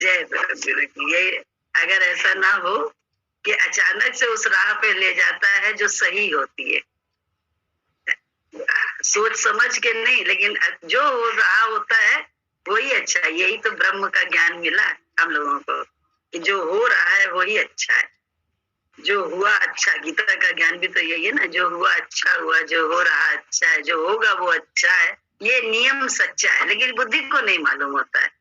जय गुरु की। ये अगर ऐसा ना हो कि अचानक से उस राह पे ले जाता है जो सही होती है, सोच समझ के नहीं, लेकिन जो हो रहा होता है वही अच्छा है। यही तो ब्रह्म का ज्ञान मिला हम लोगों को कि जो हो रहा है वही अच्छा है, जो हुआ अच्छा। गीता का ज्ञान भी तो यही है ना, जो हुआ अच्छा हुआ, जो हो रहा अच्छा है, जो होगा वो अच्छा है। ये नियम सच्चा है, लेकिन बुद्धि को नहीं मालूम होता है।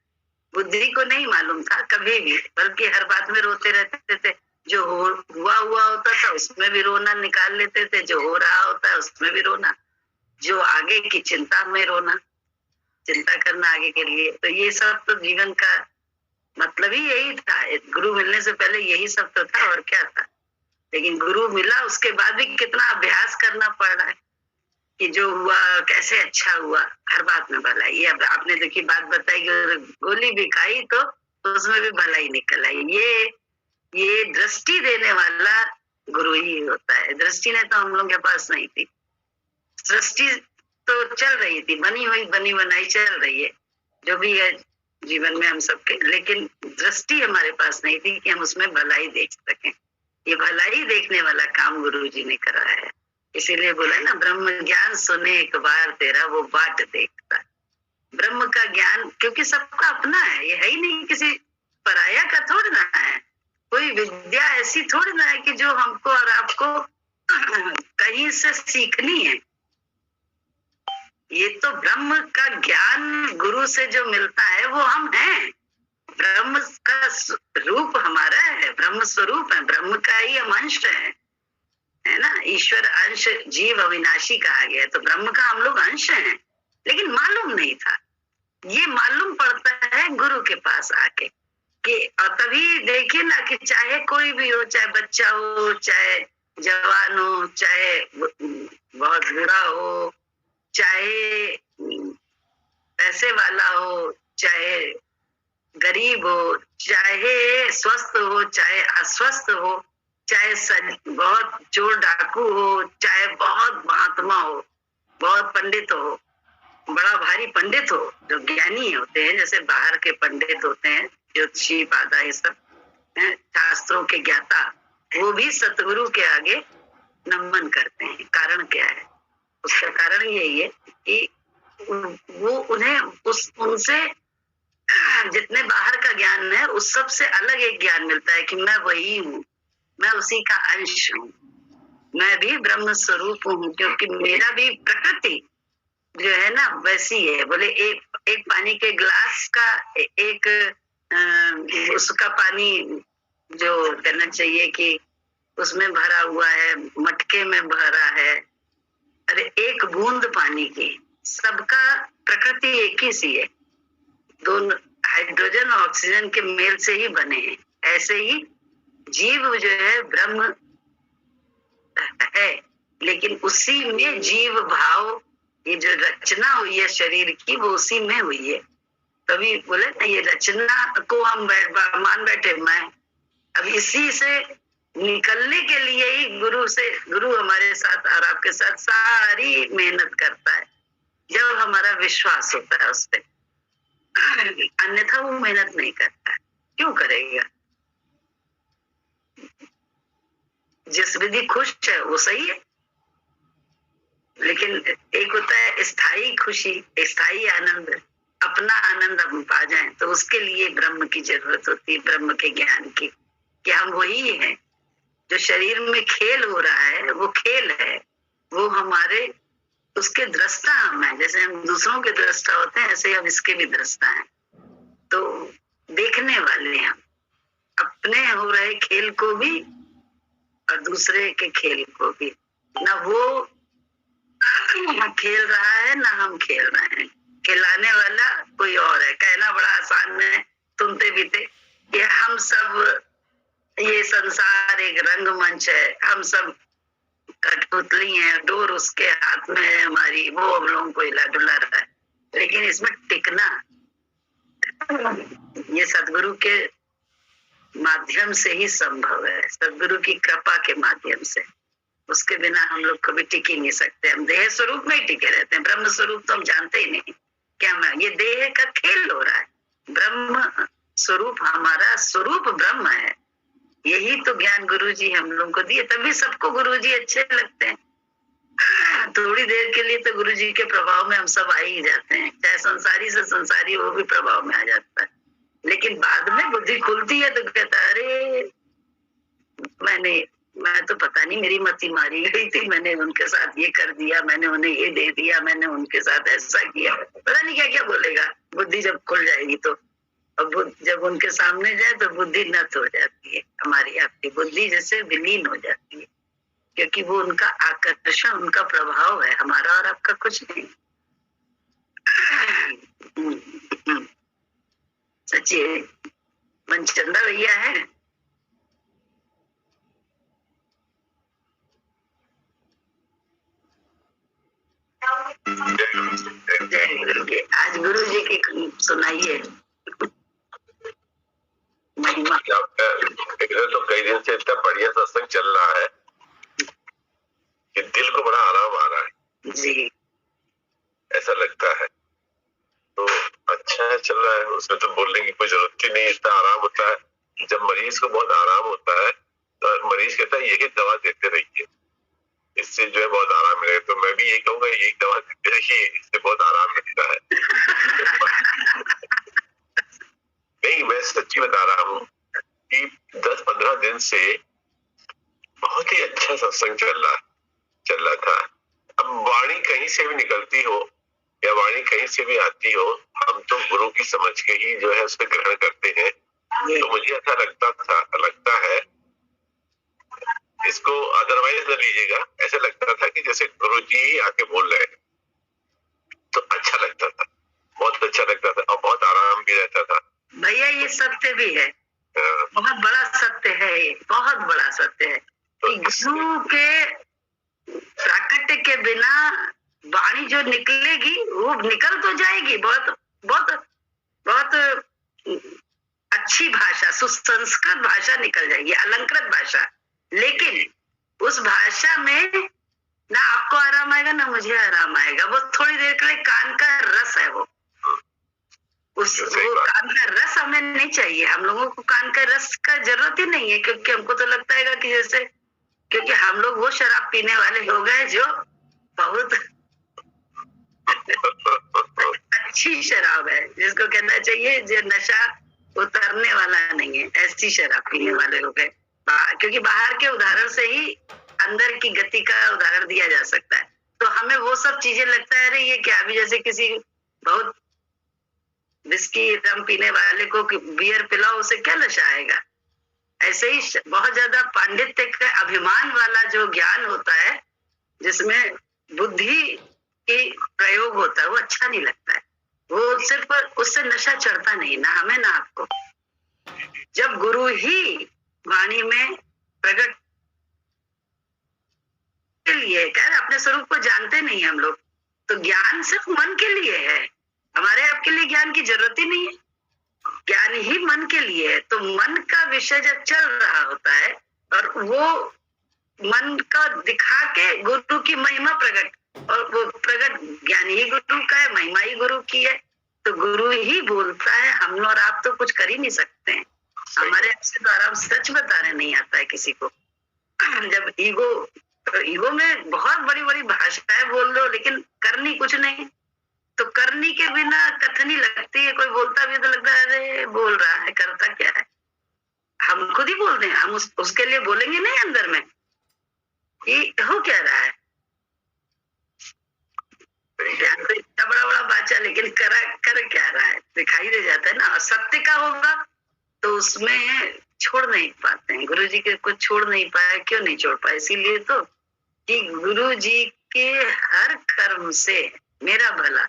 बुद्धि को नहीं मालूम था कभी भी, बल्कि हर बात में रोते रहते थे। जो हुआ हुआ होता था उसमें भी रोना निकाल लेते थे, जो हो रहा होता है उसमें भी रोना, जो आगे की चिंता में रोना, चिंता करना आगे के लिए। तो ये सब तो जीवन का मतलब ही यही था। गुरु मिलने से पहले यही सब तो था, और क्या था। लेकिन गुरु मिला उसके बाद भी कितना अभ्यास करना पड़ रहा है कि जो हुआ कैसे अच्छा हुआ, हर बात में भलाई। ये अब आपने देखी बात बताई कि गोली भी खाई तो उसमें भी भलाई निकल आई। ये दृष्टि देने वाला गुरु ही होता है। दृष्टि ने तो हम लोग के पास नहीं थी। सृष्टि तो चल रही थी, बनी हुई बनी बनाई चल रही है, जो भी है जीवन में हम सबके, लेकिन दृष्टि हमारे पास नहीं थी कि हम उसमें भलाई देख सकें। ये भलाई देखने वाला काम गुरु जी ने कराया है। इसीलिए बोला ना, ब्रह्म ज्ञान सुने एक बार तेरा वो बाट देखता। ब्रह्म का ज्ञान क्योंकि सबका अपना है, ये है ही नहीं किसी पराया का थोड़ा ना है। कोई विद्या ऐसी थोड़ी ना है कि जो हमको और आपको कहीं से सीखनी है। ये तो ब्रह्म का ज्ञान गुरु से जो मिलता है वो हम हैं। ब्रह्म का रूप हमारा है, ब्रह्म स्वरूप है, ब्रह्म का ही हम अंश है ना। ईश्वर अंश जीव अविनाशी कहा गया है, तो ब्रह्म का हम लोग अंश हैं। लेकिन मालूम नहीं था, ये मालूम पड़ता है गुरु के पास आके कि, और तभी देखिए ना कि चाहे कोई भी हो, चाहे बच्चा हो, चाहे जवान हो, चाहे बहुत बूढ़ा हो, चाहे पैसे वाला हो, चाहे गरीब हो, चाहे स्वस्थ हो, चाहे अस्वस्थ हो, चाहे बहुत चोर डाकू हो, चाहे बहुत महात्मा हो, बहुत पंडित हो, बड़ा भारी पंडित हो, जो ज्ञानी होते हैं, जैसे बाहर के पंडित होते हैं, ज्योतिषी पादा ये सब शास्त्रों के ज्ञाता, वो भी सतगुरु के आगे नमन करते हैं। कारण क्या है? उसका कारण यही है कि वो उन्हें उनसे जितने बाहर का ज्ञान है उस सब से अलग एक ज्ञान मिलता है कि मैं वही हूँ, मैं उसी का अंश हूँ, मैं भी ब्रह्म स्वरूप हूँ। क्योंकि मेरा भी प्रकृति जो है ना वैसी है। बोले एक पानी के ग्लास का एक उसका पानी जो कहना चाहिए कि उसमें भरा हुआ है, मटके में भरा है, अरे एक बूंद पानी की, सबका प्रकृति एक ही सी है। दोनों हाइड्रोजन और ऑक्सीजन के मेल से ही बने हैं। ऐसे ही जीव जो है ब्रह्म है, लेकिन उसी में जीव भाव, ये जो रचना हुई है शरीर की वो उसी में हुई है। तभी बोले ना, ये रचना को हम मान बैठे मैं, अब इसी से निकलने के लिए ही गुरु हमारे साथ और आपके साथ सारी मेहनत करता है, जब हमारा विश्वास होता है उस पर। अन्यथा वो मेहनत नहीं करता। क्यों करेगा? जिस विधि खुश है वो सही है, लेकिन एक होता है स्थायी खुशी, स्थायी आनंद, अपना आनंद हम पा जाएं, तो उसके लिए ब्रह्म की जरूरत होती है, ब्रह्म के ज्ञान की, कि हम वही हैं। जो शरीर में खेल हो रहा है वो खेल है, वो हमारे उसके दृष्टा हम हैं। जैसे हम दूसरों के दृष्टा होते हैं, ऐसे हम इसके भी दृष्टा हैं। तो देखने वाले हम अपने हो रहे खेल को भी और दूसरे के खेल को भी। ना वो खेल रहा है ना हम खेल रहे हैं, खिलाने वाला कोई और है। कहना बड़ा आसान है, सुनते भी थे कि हम सब, ये संसार एक रंगमंच है, हम सब कठपुतली हैं, डोर उसके हाथ में है हमारी, वो हम लोगों को हिला डुला रहा है। लेकिन इसमें टिकना ये सदगुरु के माध्यम से ही संभव है, सदगुरु की कृपा के माध्यम से। उसके बिना हम लोग कभी टिक ही नहीं सकते। हम देह स्वरूप में ही टिके रहते हैं, ब्रह्म स्वरूप तो हम जानते ही नहीं। क्या मैं, ये देह का खेल हो रहा है, ब्रह्म स्वरूप, हमारा स्वरूप ब्रह्म है। यही तो ज्ञान गुरु जी हम लोगों को दिए, तभी सबको गुरु जी अच्छे लगते हैं। थोड़ी देर के लिए तो गुरु जी के प्रभाव में हम सब आ ही जाते हैं, चाहे संसारी से संसारी वो भी प्रभाव में आ जाता है। लेकिन बाद में बुद्धि खुलती है तो कहता है अरे मैं तो पता नहीं मेरी मति मारी गई थी, मैंने उनके साथ ये कर दिया, मैंने उन्हें ये दे दिया, मैंने उनके साथ ऐसा किया, पता नहीं क्या क्या बोलेगा। बुद्धि जब खुल जाएगी तो, और जब उनके सामने जाए तो बुद्धि नष्ट हो जाती है, हमारी आपकी बुद्धि जैसे विलीन हो जाती है, क्योंकि वो उनका आकर्षण, उनका प्रभाव है, हमारा और आपका कुछ नहीं। सच्ची मनचंदा भैया है। जय गुरु के। आज गुरु जी की सुनाइए महिमा। तो कई दिन से इतना बढ़िया सत्संग चल रहा है कि दिल को बड़ा आराम आ रहा है जी, ऐसा लगता है। तो अच्छा चल रहा है, उसमें तो बोलने की कोई जरूरत ही नहीं, इतना आराम होता है। जब मरीज को बहुत आराम होता है तो मरीज कहता है यही दवा देते रहिए, इससे जो है बहुत आराम मिलेगा। तो मैं भी यही कहूंगा, यही दवा देते रहिए, इससे बहुत आराम मिलता है। नहीं, मैं सच्ची बता रहा हूँ कि 10-15 दिन से बहुत ही अच्छा सत्संग चल रहा था। अब वाणी कहीं से भी निकलती हो या वाणी कहीं से भी आती हो, हम तो गुरु की समझ के ही जो है उसे ग्रहण करते हैं। तो मुझे ऐसा लगता है, इसको अदरवाइज न लीजिएगा, ऐसा लगता था कि जैसे गुरु जी ही आके बोल रहे हैं। तो अच्छा लगता था, बहुत अच्छा लगता था और बहुत आराम भी रहता था। भैया ये सत्य भी है, बहुत बड़ा सत्य है, ये बहुत बड़ा सत्य है कि गुरु के प्राकट्य के बिना वाणी जो निकलेगी वो निकल तो जाएगी, बहुत बहुत बहुत अच्छी भाषा, सुसंस्कृत भाषा निकल जाएगी, अलंकृत भाषा, लेकिन उस भाषा में ना आपको आराम आएगा ना मुझे आराम आएगा। वो थोड़ी देर के लिए कान का रस है, वो कान का रस हमें नहीं चाहिए। हम लोगों को कान का रस का जरूरत ही नहीं है, क्योंकि हमको तो लगता है कि जैसे, क्योंकि हम लोग वो शराब पीने वाले हो गए जो बहुत अच्छी शराब है, जिसको कहना चाहिए जो नशा उतरने वाला नहीं है, ऐसी शराब पीने वाले हो गए। क्योंकि बाहर के उदाहरण से ही अंदर की गति का उदाहरण दिया जा सकता है। तो हमें वो सब चीजें लगता है अरे ये क्या, अभी जैसे किसी बहुत विस्की रम पीने वाले को बियर पिलाओ, उसे क्या नशा आएगा। ऐसे ही बहुत ज्यादा पांडित्य का अभिमान वाला जो ज्ञान होता है, जिसमें बुद्धि की प्रयोग होता है, वो अच्छा नहीं लगता है। वो सिर्फ उससे नशा चढ़ता नहीं, ना हमें ना आपको। जब गुरु ही वाणी में प्रकट के लिए कह रहे, अपने स्वरूप को जानते नहीं हम लोग, तो ज्ञान सिर्फ मन के लिए है, हमारे आपके लिए ज्ञान की जरूरत ही नहीं है। ज्ञान ही मन के लिए है। तो मन का विषय जब चल रहा होता है और वो मन का दिखा के गुरु की महिमा प्रकट, और वो प्रकट ज्ञान ही गुरु का है, महिमा ही गुरु की है, तो गुरु ही बोलता है। हम और आप तो कुछ कर ही नहीं सकते हैं, हमारे आपसे तो आराम सच बताने नहीं आता है किसी को। जब ईगो में बहुत बड़ी बड़ी भाषाएं बोल लो, लेकिन करनी कुछ नहीं, तो करनी के बिना कथनी लगती है। कोई बोलता भी तो लगता है अरे बोल रहा है, करता क्या है। हम खुद ही बोलते हैं, हम उसके लिए बोलेंगे नहीं अंदर में ये हो क्या रहा है। तो इतना बड़ा बड़ा बाचा, लेकिन कर क्या रहा है दिखाई दे जाता है ना। और सत्य का होगा तो उसमें छोड़ नहीं पाते हैं। गुरु जी के कुछ छोड़ नहीं पाए, क्यों नहीं छोड़ पाए, इसीलिए तो कि गुरु जी के हर कर्म से मेरा भला,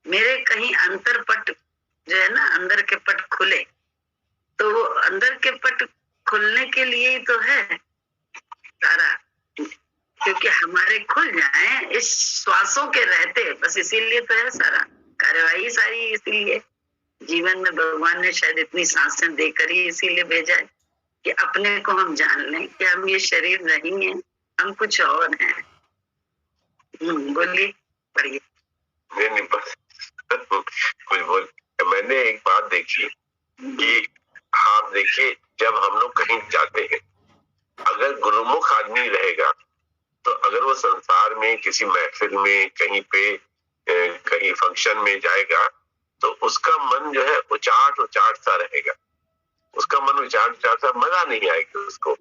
मेरे कहीं अंतर पट जो है ना, अंदर के पट खुले, तो वो अंदर के पट खुलने के लिए ही तो है सारा, क्योंकि हमारे खुल जाए इस श्वासों के रहते, बस इसीलिए तो है सारा कार्यवाही सारी। इसीलिए जीवन में भगवान ने शायद इतनी सांसें देकर ही इसीलिए भेजा है कि अपने को हम जान लें कि हम ये शरीर नहीं है, हम कुछ और हैं। बोलिए, पढ़िए। नहीं बस कुछ बोल। मैंने एक बात देखी कि आप देखिए, जब हम लोग कहीं जाते हैं, अगर गुरुमुख आदमी रहेगा तो अगर वो संसार में किसी महफिल में कहीं पे कहीं फंक्शन में जाएगा तो उसका मन जो है उचाट उचाट सा रहेगा, उसका मन उचाट उचाट सा, मजा नहीं आएगी उसको।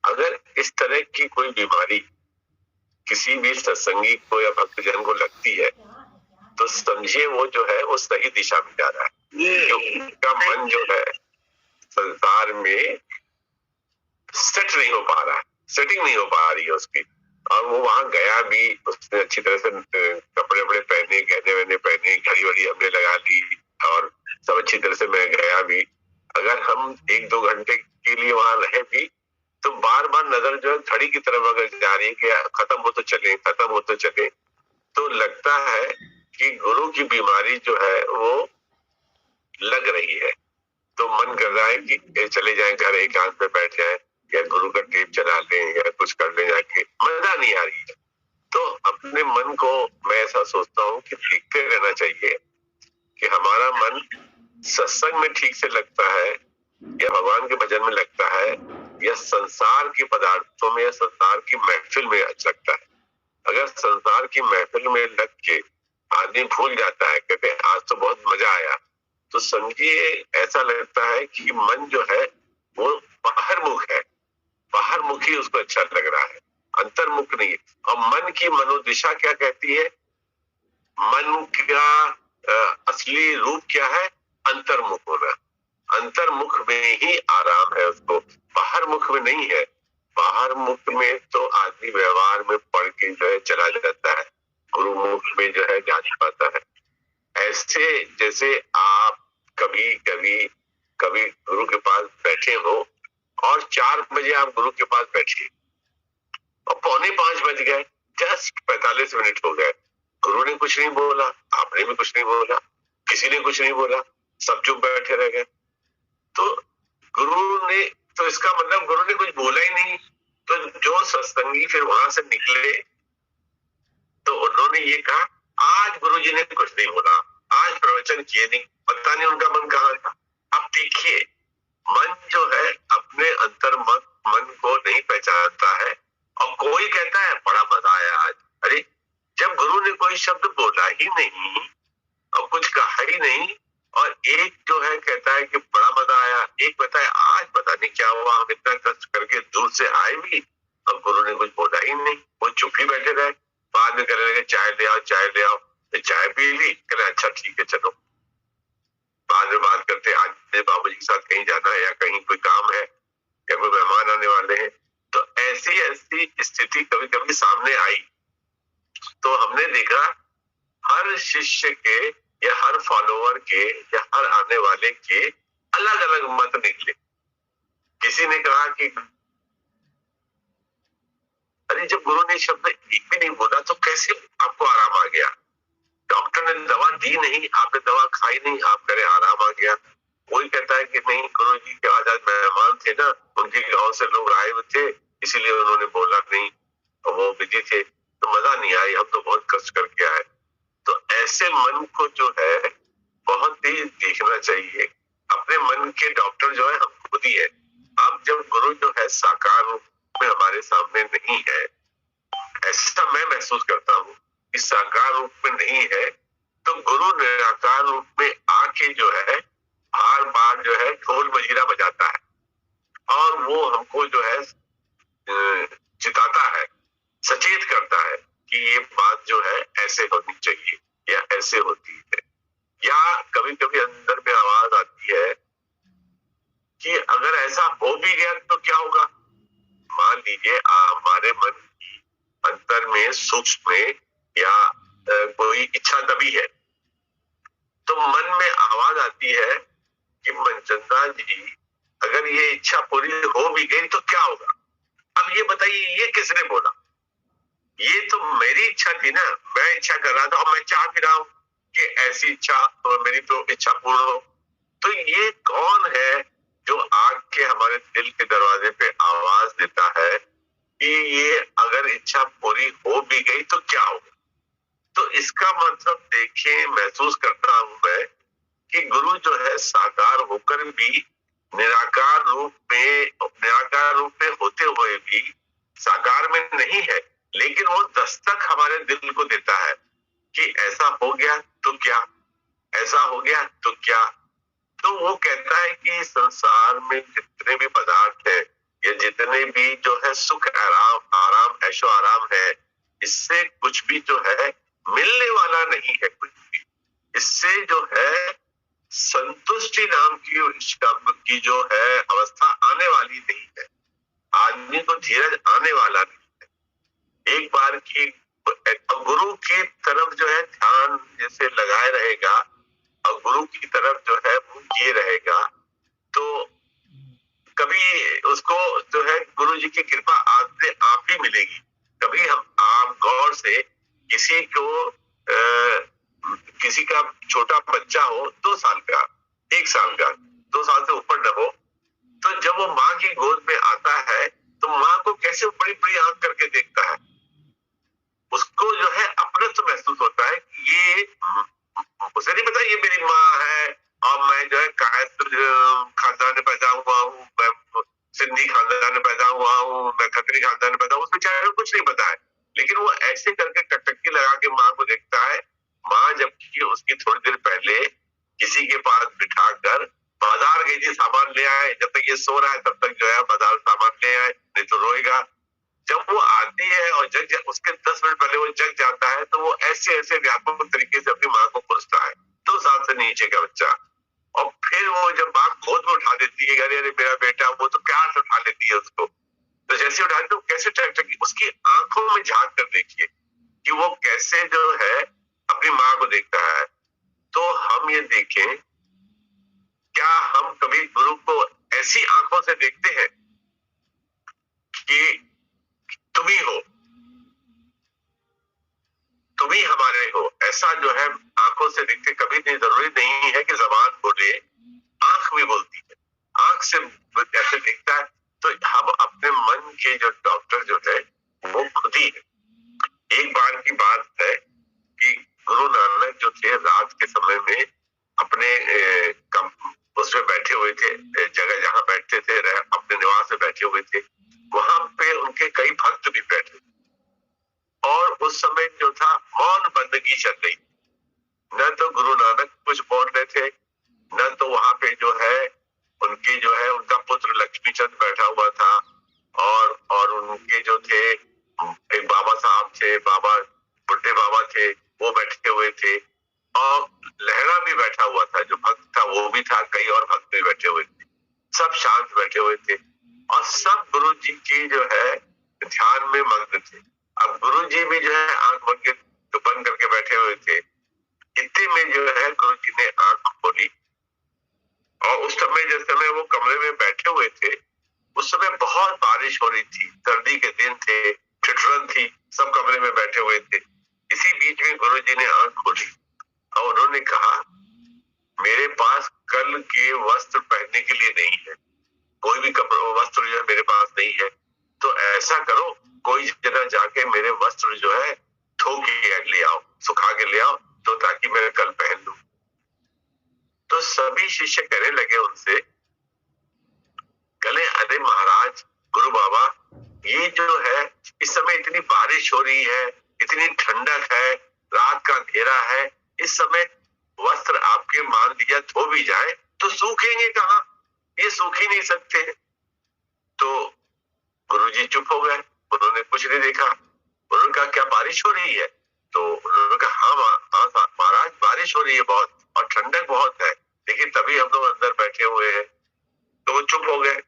अगर इस तरह की कोई बीमारी किसी भी सत्संगी को या भक्तजन को लगती है तो समझिए वो जो है वो सही दिशा में जा रहा है। जो उसका मन जो है संसार में सेट नहीं हो पा रहा है, सेटिंग नहीं हो पा रही है उसकी, और वो वहां गया भी, उसने अच्छी तरह से कपड़े वपड़े पहने, गहने वहने पहने, घड़ी वड़ी हमने लगा ली और सब अच्छी तरह से मैं गया भी। अगर हम 1-2 घंटे के लिए वहां रहे भी तो बार बार नजर जो है घड़ी की तरफ अगर जा रही है कि खत्म हो तो चले, खत्म हो तो चले, तो लगता है कि गुरु की बीमारी जो है वो लग रही है। तो मन कर रहा है कि चले जाए घर, एकांत पे बैठ जाए या गुरु का टेप चला लें या कुछ कर लें जाके, मजा नहीं आ रही है। तो अपने मन को मैं ऐसा सोचता हूँ कि देखते रहना चाहिए कि हमारा मन सत्संग में ठीक से लगता है या भगवान के भजन में लगता है या संसार के पदार्थों में या संसार की महफिल में अच्छा लगता है। अगर संसार की महफिल में लग के आदमी भूल जाता है, कहते आज तो बहुत मजा आया, तो समझिए ऐसा लगता है कि मन जो है वो बाहरमुख है, बाहरमुखी उसको अच्छा लग रहा है, अंतर्मुख नहीं है। और मन की मनोदिशा क्या कहती है? मन का असली रूप क्या है? अंतर्मुख होना। अंतर्मुख में ही आराम है उसको, बाहरमुख में नहीं है। बाहरमुख में तो आदमी व्यवहार में पढ़ के जो है चला जाता है, गुरुमुख में जो है जा नहीं पाता है। ऐसे जैसे आप कभी कभी कभी गुरु के पास बैठे हो और 4 बजे आप गुरु के पास बैठे और 4:45 बज गए, जस्ट 45 मिनट हो गए, गुरु ने कुछ नहीं बोला, आपने भी कुछ नहीं बोला, किसी ने कुछ नहीं बोला, सब चुप बैठे रह गए। तो गुरु ने, तो इसका मतलब गुरु ने कुछ बोला ही नहीं। तो जो सत्संगी फिर वहां से निकले तो उन्होंने ये कहा आज गुरुजी ने कुछ नहीं बोला, आज प्रवचन किए नहीं, पता नहीं उनका मन कहाँ था। अब देखिए, मन जो है अपने मन को नहीं पहचानता है और कोई कहता है बड़ा मजा आया आज। अरे जब गुरु ने कोई शब्द बोला ही नहीं और कुछ कहा ही नहीं, और एक जो है कहता है कि बड़ा मजा आया, एक कहता है आज पता नहीं क्या हुआ, हम इतना कष्ट करके दूर से आए भी और गुरु ने कुछ बोला ही नहीं, वो चुप ही बैठे रहे। बाद में कहने लगे चाय ले आओ, चाय ले आओ, तो चाय पी ली, कहने अच्छा ठीक है चलो। बाद में बात करते आज बाबूजी के साथ कहीं जाना है या कहीं कोई काम है या कोई मेहमान आने वाले हैं। तो ऐसी ऐसी स्थिति कभी कभी सामने आई तो हमने देखा हर शिष्य के या हर फॉलोवर के या हर आने वाले के अलग अलग मत निकले। किसी ने कहा कि अरे जब गुरु ने शब्द एक भी नहीं बोला तो कैसे आपको आराम आ गया? डॉक्टर ने दवा दी नहीं, आपने दवा खाई नहीं, आप कह रहे आराम आ गया। कोई कहता है कि नहीं गुरु जी के आज मेहमान थे ना, उनके गांव से लोग आए हुए थे इसीलिए उन्होंने बोला नहीं और वो बिजी थे तो मजा नहीं आई, हम तो बहुत कष्ट करके आए। तो ऐसे मन को जो है बहुत ही देखना चाहिए। अपने मन के डॉक्टर जो है हम खुद ही है। अब जब गुरु जो है साकार रूप में हमारे सामने नहीं है, ऐसा मैं महसूस करता हूँ कि साकार रूप में नहीं है, तो गुरु निराकार रूप में आके जो है बार बार जो है ढोल मजीरा बजाता है और वो हमको जो है चिताता है, सचेत करता है कि ये बात जो है ऐसे होनी चाहिए या ऐसे होती है। या कभी कभी अंदर में आवाज आती है कि अगर ऐसा हो भी गया तो क्या होगा? मान लीजिए हमारे मन की अंतर में सूक्ष्म में या कोई इच्छा दबी है तो मन में आवाज आती है कि मनचंदा जी अगर ये इच्छा पूरी हो भी गई तो क्या होगा? अब ये बताइए ये किसने बोला? ये तो मेरी इच्छा थी ना, मैं इच्छा कर रहा था और मैं चाह भी रहा हूं कि ऐसी इच्छा तो मेरी तो इच्छा पूर्ण हो। तो ये कौन है जो आके हमारे दिल के दरवाजे पे आवाज देता है कि ये अगर इच्छा पूरी हो भी गई तो क्या होगा? तो इसका मतलब देखिए, महसूस करता हूं मैं कि गुरु जो है साकार होकर भी निराकार रूप में होते हुए भी साकार में नहीं है, लेकिन वो दस्तक हमारे दिल को देता है कि ऐसा हो गया तो क्या, ऐसा हो गया तो क्या। तो वो कहता है कि संसार में जितने भी पदार्थ है या जितने भी जो है सुख आराम ऐशो आराम है, इससे कुछ भी जो है मिलने वाला नहीं है। कुछ भी इससे जो है संतुष्टि नाम की जो है अवस्था आने वाली नहीं है। आदमी को धीरज आने वाला नहीं है। एक बार की गुरु की तरफ जो है ध्यान जैसे लगाए रहेगा और गुरु की तरफ जो है वो किए रहेगा, तो कभी उसको जो है गुरु जी की कृपा आप ही मिलेगी। कभी आप गौर से किसी का छोटा बच्चा हो, 2 साल का, 1 साल का, 2 साल से ऊपर न हो, तो जब वो माँ की गोद में आता है तो माँ को कैसे बड़ी बड़ी आंख करके देखता है, उसको जो है अपनत्व महसूस होता है कि ये, उसे नहीं पता ये मेरी माँ है और मैं जो है कायस्थ खानदान में पैदा हुआ हूँ, मैं सिंधी खानदान में पैदा हुआ हूँ, मैं खत्री खानदान में पैदा हूँ, उसको बेचारे को कुछ नहीं पता है। लेकिन वो ऐसे करके टकटकी लगा के माँ को देखता है। माँ जबकि उसकी थोड़ी देर पहले किसी के पास बिठाकर बाजार गई थी सामान ले आए, जब तक ये सो रहा है तब तक जो है बाजार सामान ले आए, नहीं तो रोएगा। जब वो आती है और उसके 10 मिनट पहले वो जग जाता है, तो वो ऐसे व्यापक तरीके से अपनी माँ को पूछता है, 2 साल से नीचे का बच्चा। और फिर वो जब माँ गोद में उठा देती है, अरे मेरा बेटा, वो तो प्यार से उठा लेती है उसको। तो जैसे उठा तो कैसे टकटकी, उसकी आंखों में झांक कर देखिए कि वो कैसे जो है अपनी माँ को देखता है। तो हम ये देखें, क्या हम कभी गुरु को ऐसी आंखों से देखते हैं कि तुम ही हो, तुम ही हमारे हो, ऐसा जो है आंखों से देखते कभी नहीं। जरूरी नहीं है कि जबान बोले, आंख भी बोलती है, आंख से ऐसे दिखता है। तो हम अपने मन के जो डॉक्टर जो है वो खुद ही है। एक बार की बात है कि गुरु नानक जो थे रात के समय में अपने उसमें बैठे हुए थे, जगह जहां बैठते थे, अपने निवास में बैठे हुए थे, वहां पे उनके कई भक्त भी बैठे और उस समय जो था मौन बंदगी चल रही। न तो गुरु नानक कुछ बोल रहे थे, न तो वहां पे जो है उनका पुत्र लक्ष्मीचंद बैठा हुआ था, और उनके जो थे एक बाबा साहब थे, बुड्ढे बाबा थे, वो बैठे हुए थे, और लहरा भी बैठा हुआ था, जो भक्त था वो भी था, कई और भक्त भी बैठे हुए थे। सब शांत बैठे हुए थे और सब गुरु जी की जो है ध्यान में मग्न थे। अब गुरु जी भी जो है आंख बंद करके बैठे हुए थे। इतने में जो है गुरु जी ने आंख खोली और उस समय जिस समय वो कमरे में बैठे हुए थे, उस समय बहुत बारिश हो रही थी, सर्दी के दिन थे, ठिठुरन थी, सब कमरे में बैठे हुए थे। इसी बीच में गुरु जी ने आंख खोली और उन्होंने कहा, मेरे पास कल के वस्त्र पहनने के लिए नहीं है, कोई भी वस्त्र जो है मेरे पास नहीं है, तो ऐसा करो कोई जगह जाके मेरे वस्त्र जो है धो के ले आओ, सुखा के ले आओ, तो ताकि मैं कल पहन लूं। तो सभी शिष्य कहने लगे उनसे, कहले अरे महाराज, गुरु बाबा, ये जो है इस समय इतनी बारिश हो रही है, इतनी ठंडक है, रात का अंधेरा है, इस समय वस्त्र आपके मान लिया धो भी जाए तो सूखेंगे कहाँ, ये सूख ही नहीं सकते। तो गुरुजी चुप हो गए, उन्होंने कुछ नहीं देखा। उन्होंने कहा क्या बारिश हो रही है? तो उन्होंने कहा हाँ महाराज, बारिश हो रही है बहुत और ठंडक बहुत है, लेकिन तभी हम लोग अंदर बैठे हुए हैं। तो वो चुप हो गए।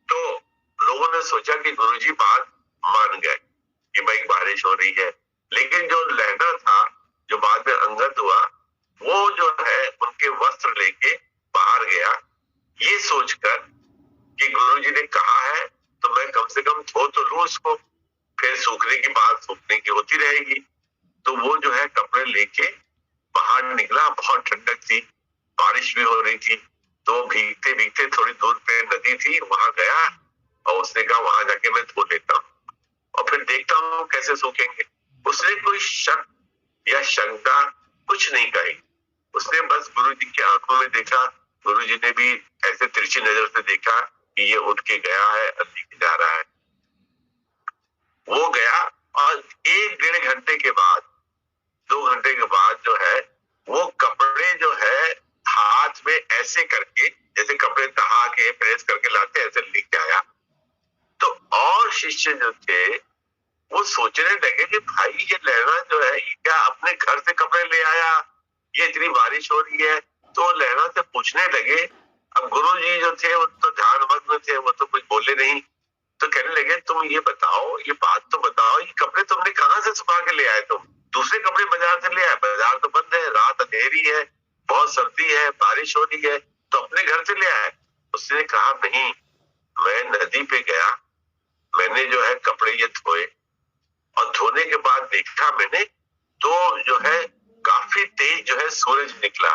तो लोगों ने सोचा कि गुरुजी बात मान गए कि भाई बारिश हो रही है, लेकिन जो लहना था जो बाद में अंगत हुआ, वो जो है उनके वस्त्र लेके बाहर गया, ये सोचकर कि गुरुजी ने कहा है तो मैं कम से कम धो तो लूं इसको, फिर सूखने की बात सूखने की होती रहेगी। तो वो जो है कपड़े लेके बाहर निकला, बहुत ठंडक थी, बारिश भी हो रही थी, तो भीगते भीगते थोड़ी दूर पे नदी थी, वहां गया और उसने कहा वहां जाके मैं धो लेता हूँ और फिर देखता हूँ कैसे सूखेंगे। उसने कोई शक या शंका कुछ नहीं कही, उसने बस गुरु जी की आंखों में देखा, गुरुजी ने भी ऐसे तिरछी नजर से देखा कि ये उठ के गया है और लेके जा रहा है। वो गया और 1-1.5 घंटे के बाद, 2 घंटे के बाद जो है वो कपड़े जो है हाथ में ऐसे करके, जैसे कपड़े तहा के प्रेस करके लाते ऐसे लेके आया। तो और शिष्य जो थे वो सोचने लगे कि भाई ये लहरा जो है क्या अपने घर से कपड़े ले आया, ये इतनी बारिश हो रही है। तो लहरा से पूछने लगे। अब गुरु जी जो थे वो तो ध्यानमग्न थे, वो तो कुछ बोले नहीं। तो कहने लगे तुम ये बताओ, ये बात तो बताओ, ये कपड़े तुमने कहाँ से सुखा के ले आए? तुम दूसरे कपड़े बाजार से ले आए? बाजार तो बंद है, रात अंधेरी है, बहुत सर्दी है, बारिश हो रही है, तो अपने घर से ले आए? उसने कहा नहीं, मैं नदी पे गया, मैंने जो है कपड़े ये धोए और धोने के बाद देखा मैंने तो जो है काफी तेज जो है सूरज निकला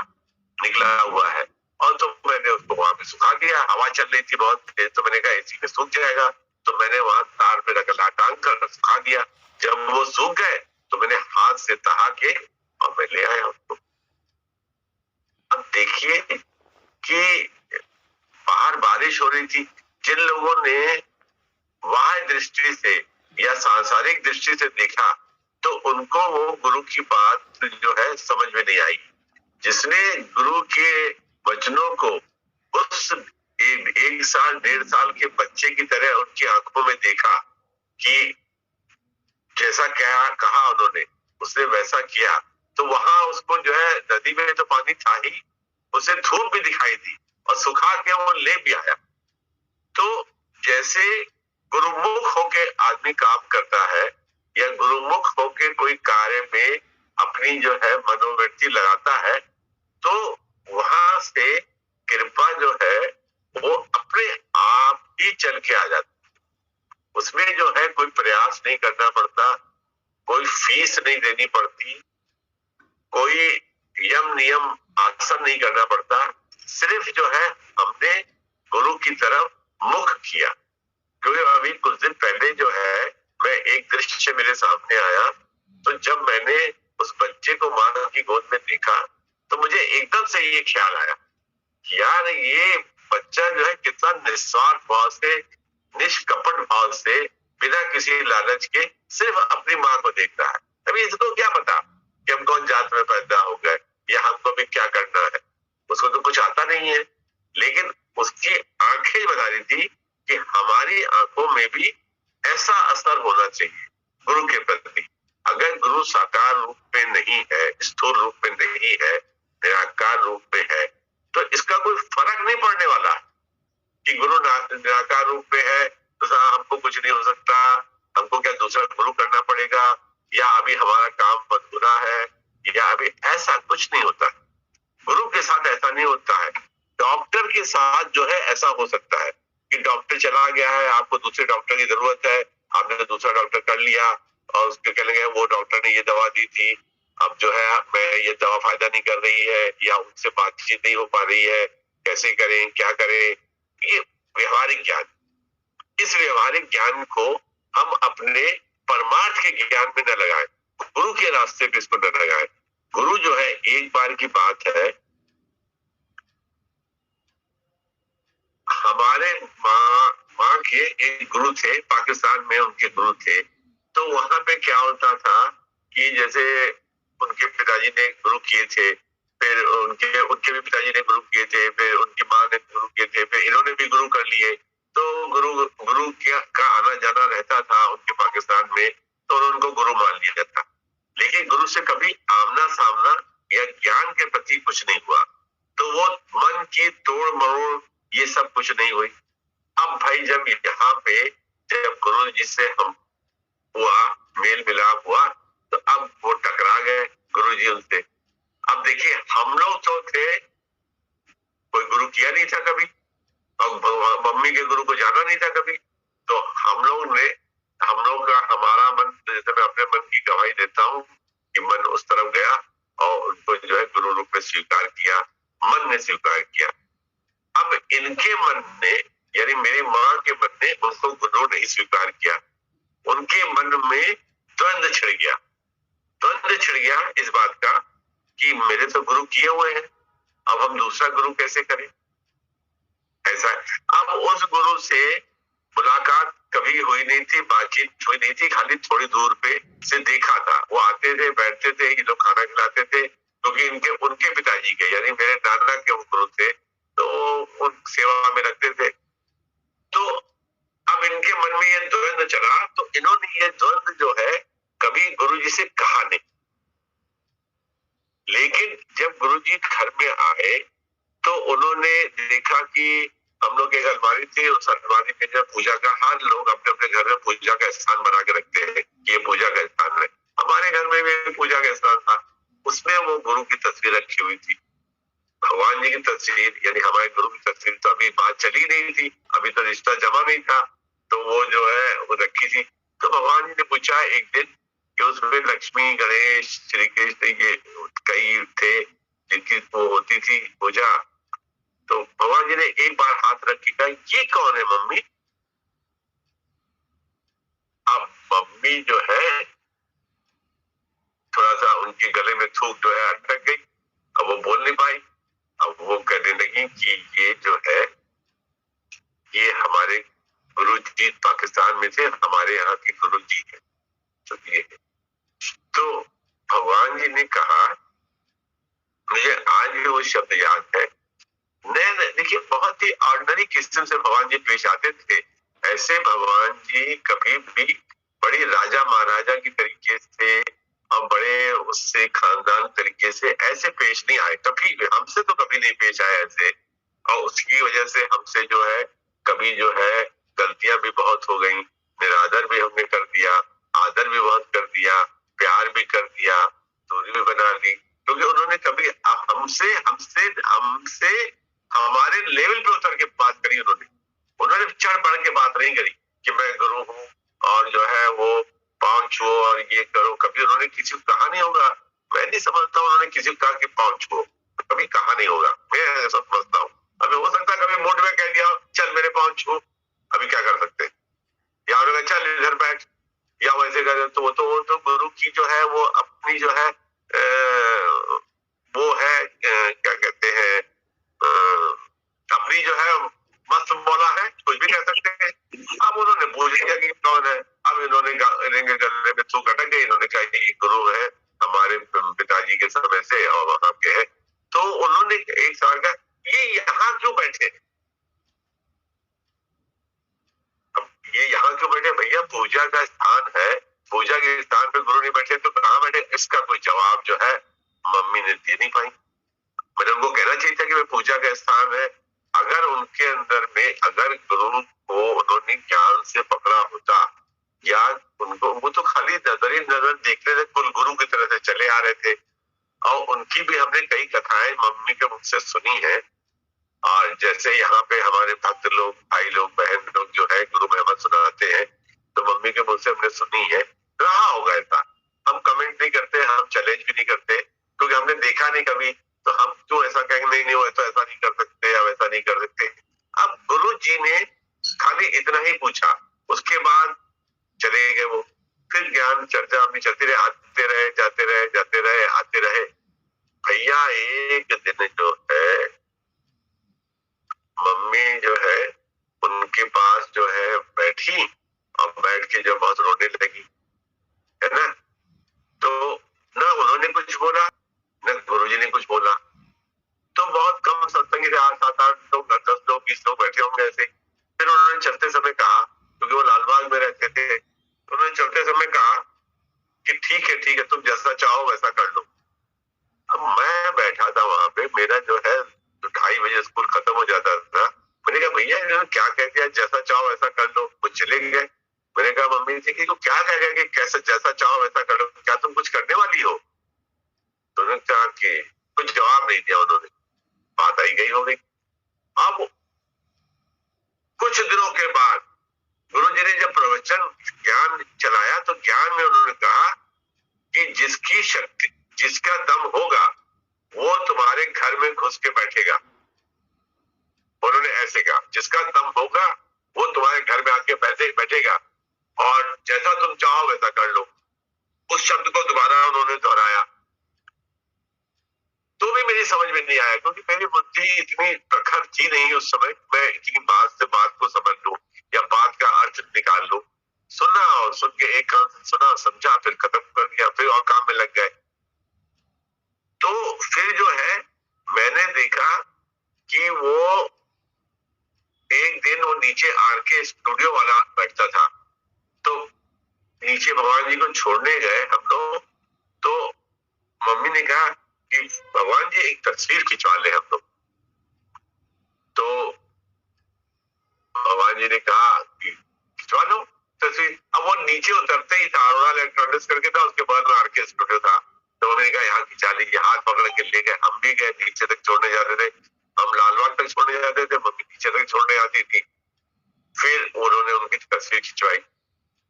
हुआ है, और तो मैंने उसको वहां पे सुखा दिया। हवा चल रही थी बहुत तेज, तो मैंने कहा इसी में सूख जाएगा, तो मैंने वहां तार पे रखा, टांग कर सुखा दिया। जब वो सूख गए तो मैंने हाथ से तहा के और मैं ले आया उसको। अब देखिए कि बाहर बारिश हो रही थी, जिन लोगों ने बाह्य दृष्टि से या सांसारिक दृष्टि से देखा तो उनको वो गुरु की बात जो है समझ में नहीं आई। जिसने गुरु के वचनों को उस 1 साल 1.5 साल के बच्चे की तरह उनकी आंखों में देखा कि जैसा क्या कहा उन्होंने उसने वैसा किया, तो वहां उसको जो है नदी में तो पानी था ही, उसे धूप भी दिखाई दी और सुखा के वो ले भी आया। तो जैसे गुरुमुख होके आदमी काम करता है या गुरुमुख होके कोई कार्य में अपनी जो है मनोवृत्ति लगाता है, तो वहां से कृपा जो है वो अपने आप ही चल के आ जाती। उसमें जो है कोई प्रयास नहीं करना पड़ता, कोई फीस नहीं देनी पड़ती, कोई यम नियम आसन नहीं करना पड़ता। सिर्फ जो है हमने गुरु की तरफ मुख किया। क्योंकि अभी कुछ दिन पहले जो है मैं एक दृश्य मेरे सामने आया, तो जब मैंने उस बच्चे को मां की गोद में देखा तो मुझे एकदम से ये ख्याल आया, यार ये बच्चा जो है कितना निस्वार्थ भाव से, निष्कपट भाव से, बिना किसी लालच के सिर्फ अपनी माँ को देख रहा है। अभी इसको क्या पता कि हम कौन जात में पैदा हो गए या हमको भी क्या करना है, उसको तो कुछ आता नहीं है। लेकिन उसकी आंखें बता रही थी कि हमारी आंखों में भी ऐसा असर होना चाहिए गुरु के प्रति। अगर गुरु साकार रूप में नहीं है, स्थूल रूप में नहीं है, निराकार रूप में है, तो इसका कोई फर्क नहीं पड़ने वाला कि गुरु निराकार रूप में है तो हमको कुछ नहीं हो सकता, हमको क्या दूसरा गुरु करना पड़ेगा, या अभी हमारा काम अधूरा है, या अभी ऐसा कुछ नहीं होता। गुरु के साथ ऐसा नहीं होता है। डॉक्टर के साथ जो है ऐसा हो सकता है कि डॉक्टर चला गया है, आपको दूसरे डॉक्टर की जरूरत है, आपने दूसरा डॉक्टर कर लिया और उसके कहने गए वो डॉक्टर ने ये दवा दी थी, अब जो है मैं ये दवा फायदा नहीं कर रही है, या उनसे बातचीत नहीं हो पा रही है, कैसे करें, क्या करें। ये व्यवहारिक ज्ञान, इस व्यवहारिक ज्ञान को हम अपने परमार्थ के ज्ञान में न लगाएं, गुरु के रास्ते पे इसको न लगाएं। गुरु जो है एक बार की बात है, हमारे माँ के एक गुरु थे, पाकिस्तान में उनके गुरु थे। तो वहां पे क्या होता था कि जैसे उनके पिताजी ने गुरु किए थे, फिर उनके भी पिताजी ने गुरु किए थे, फिर उनकी माँ ने गुरु किए थे, फिर इन्होंने भी गुरु कर लिए। तो गुरु का आना जाना रहता था उनके पाकिस्तान में, तो उनको गुरु मान लिया था। लेकिन गुरु से कभी आमना सामना या ज्ञान के प्रति कुछ नहीं हुआ, तो वो मन की तोड़ मरोड़ ये सब कुछ नहीं हुई। अब भाई जब यहाँ पे जब गुरु जी से हम हुआ, मेल मिलाप हुआ, तो अब वो टकरा गए गुरु जी उनसे। अब देखिए हम लोग तो थे, कोई गुरु किया नहीं था कभी, और मम्मी के गुरु को जाना नहीं था कभी, तो हम लोग का हमारा मन, जैसे मैं अपने मन की गवाही देता हूँ कि मन उस तरफ गया और उनको जो है गुरु रूप में स्वीकार किया, मन ने स्वीकार किया। अब इनके मन ने, यानी मेरी माँ के मन ने उनको गुरु नहीं स्वीकार किया, उनके मन में द्वंद्व छिड़ गया। द्वंद्व छिड़ गया इस बात का कि मेरे तो गुरु किए हुए हैं, अब हम दूसरा गुरु कैसे करें। ऐसा है। अब उस गुरु से मुलाकात कभी हुई नहीं थी, बातचीत हुई नहीं थी, खाली थोड़ी दूर पे से देखा था। वो आते थे, बैठते थे, ये लोग खाना खिलाते थे, क्योंकि इनके उनके पिताजी के यानी मेरे नाना के वो गुरु थे, तो उन सेवा में रखते थे। तो अब इनके मन में ये द्वंद चला, तो इन्होंने ये द्वंद जो है कभी गुरुजी से कहा नहीं। लेकिन जब गुरुजी घर में आए तो उन्होंने देखा कि हम लोग एक अलमारी थी, उस अलमारी में जब पूजा का, हर लोग अपने अपने घर में पूजा का स्थान बना के रखते हैं कि ये पूजा का स्थान है। हमारे घर में भी पूजा का स्थान था, उसमें वो गुरु की तस्वीर रखी हुई थी, भगवान जी की तस्वीर, यानी हमारे गुरु की तस्वीर। तो अभी बात चली नहीं थी, अभी तो रिश्ता जमा नहीं था, तो वो जो है वो रखी थी। तो भगवान जी ने पूछा एक दिन कि उसमें लक्ष्मी, गणेश, श्री कृष्ण, ये कई थे जिनकी वो होती थी पूजा। तो भगवान जी ने एक बार हाथ रख के कहा, ये कौन है मम्मी? अब मम्मी जो है थोड़ा सा उनके गले में थूक जो है अटक गई, अब वो बोल नहीं पाई। अब वो कहने लगी कि ये जो है ये हमारे गुरु जी पाकिस्तान में थे, हमारे यहाँ के गुरु जी है, तो ये है। तो भगवान जी ने कहा, मुझे आज भी वो शब्द याद है, देखिए बहुत ही ऑर्डिनरी किस्म से भगवान जी पेश आते थे। ऐसे भगवान जी कभी भी बड़ी राजा महाराजा की तरीके से और बड़े उससे खानदान तरीके से ऐसे पेश नहीं आए कभी भी, हमसे तो कभी नहीं पेश आए ऐसे। और उसकी वजह से हमसे जो है कभी जो है गलतियां भी बहुत हो गई, निरादर भी हमने कर दिया, आदर भी बहुत कर दिया, प्यार भी कर दिया, दूरी भी बना ली, क्योंकि उन्होंने कभी हमसे हमसे हमसे हमारे लेवल पे उतर के बात करी। उन्होंने चढ़ बढ़ के बात नहीं करी कि मैं गुरु हूँ और जो है वो पाँव छुओ और ये करो, कभी उन्होंने किसी को कहा नहीं होगा। मैं नहीं समझता उन्होंने किसी को कहा कि पाँव छुओ, कभी कहा नहीं होगा, मैं ऐसा समझता हूँ। अभी हो सकता है कभी मूड में कह दिया चल मेरे पाँव छू, अभी क्या कर सकते हैं, या उन्होंने चल इधर बैठ, या वैसे कर, तो वो तो गुरु की जो है वो अपनी जो है वो है क्या कहते हैं अपनी जो है मस्त बोला है, कुछ भी कह सकते हैं। अब उन्होंने पूछ लिया कि कौन है, अब इन्होंने गले में थूक अटक गई, इन्होंने कहा कि ये गुरु है हमारे पिताजी के समय से और वहां के है। तो उन्होंने एक सवाल कहा, ये यहाँ क्यों बैठे? अब ये यहाँ क्यों बैठे? भैया पूजा का स्थान है, पूजा के स्थान पे गुरु नहीं बैठे तो कहाँ बैठे? इसका कोई जवाब जो है मम्मी ने दे नहीं पाई। मतलब उनको कहना चाहिए था कि वे पूजा का स्थान है। अगर उनके अंदर में अगर गुरु को उन्होंने ज्ञान से पकड़ा होता, या उनको वो तो खाली नजर ही नजर देखते थे, कुल गुरु की तरह से चले आ रहे थे। और उनकी भी हमने कई कथाएं मम्मी के मुख से सुनी है। और जैसे यहाँ पे हमारे भक्त लोग, भाई लोग, बहन लोग जो है गुरु महिमा सुनाते हैं, तो मम्मी के मुंह से हमने सुनी है। रहा होगा ऐसा, हम कमेंट नहीं करते, हम चैलेंज भी नहीं करते, क्योंकि हमने देखा नहीं कभी, तो हम क्यों ऐसा कहेंगे नहीं वो तो ऐसा नहीं कर सकते या वैसा नहीं कर सकते। अब गुरु जी ने खाली इतना ही पूछा, उसके बाद चले गए वो। फिर ज्ञान चर्चा अपनी चलती रहे, आते रहे, जाते रहे, जाते रहे, आते रहे। भैया एक दिन जो है मम्मी जो है उनके पास जो है बैठी और बैठ के जो बहुत रोने लगी, है ना। तो ना उन्होंने कुछ बोला न गुरुजी ने कुछ बोला। तो बहुत कम सत्संग से 8-7-8 लोग, 10 लोग, 20 लोग बैठे होंगे ऐसे। फिर उन्होंने चलते समय कहा, क्योंकि वो लालबाग में रहते थे, उन्होंने चलते समय कहा कि ठीक है तुम जैसा चाहो वैसा कर लो। अब मैं बैठा था वहां पे, मेरा जो है 2:30 बजे स्कूल खत्म हो जाता था। मैंने कहा भैया इन्होंने क्या कह दिया, जैसा चाहो वैसा कर लो, वो चले गए। मैंने कहा मम्मी जी कि क्या कह गया कि कैसे जैसा चाहो वैसा कर लो, क्या तुम कुछ करने वाली हो? तो उन्होंने कहा कि कुछ जवाब नहीं दिया उन्होंने, बात आई गई हो गई। अब कुछ दिनों के बाद गुरुजी ने जब प्रवचन ज्ञान चलाया, तो ज्ञान में उन्होंने कहा कि जिसकी शक्ति, जिसका दम होगा वो तुम्हारे घर में घुस के बैठेगा। उन्होंने ऐसे कहा, जिसका दम होगा वो तुम्हारे घर में आके बैठेगा और जैसा तुम चाहो वैसा कर लो। उस शब्द को दोबारा उन्होंने दोहराया, तो भी मेरी समझ में नहीं आया, क्योंकि मेरी बुद्धि बुद्धि इतनी प्रखर थी नहीं उस समय, मैं इतनी बात से बात को समझ लूं या बात का अर्थ निकाल लूं। सुना और सुन के एक कान से सुना, समझा, फिर खत्म कर दिया, फिर और काम में लग गए। तो फिर जो है मैंने देखा कि वो एक दिन वो नीचे आरके स्टूडियो वाला बैठता था, तो नीचे भगवान जी को छोड़ने गए हम लोग, तो मम्मी ने कहा कि भगवान जी एक तस्वीर खिंचवा ले हम लोग। तो भगवान जी ने कहा कि खिंचवा लो तस्वीर। अब वो नीचे उतरते ही था, अरोड़ा इलेक्ट्रॉनिक्स करके था, उसके बाद में आरके स्टूडियो था। तो उन्होंने कहा यहाँ खिंचा लीजिए, हाथ पकड़ के ले गए, हम भी गए, नीचे तक छोड़ने जाते थे, हम लालबाग तक छोड़ने जाते थे, मम्मी नीचे तक छोड़ने आती थी। फिर उन्होंने उनकी तस्वीर खिंचवाई।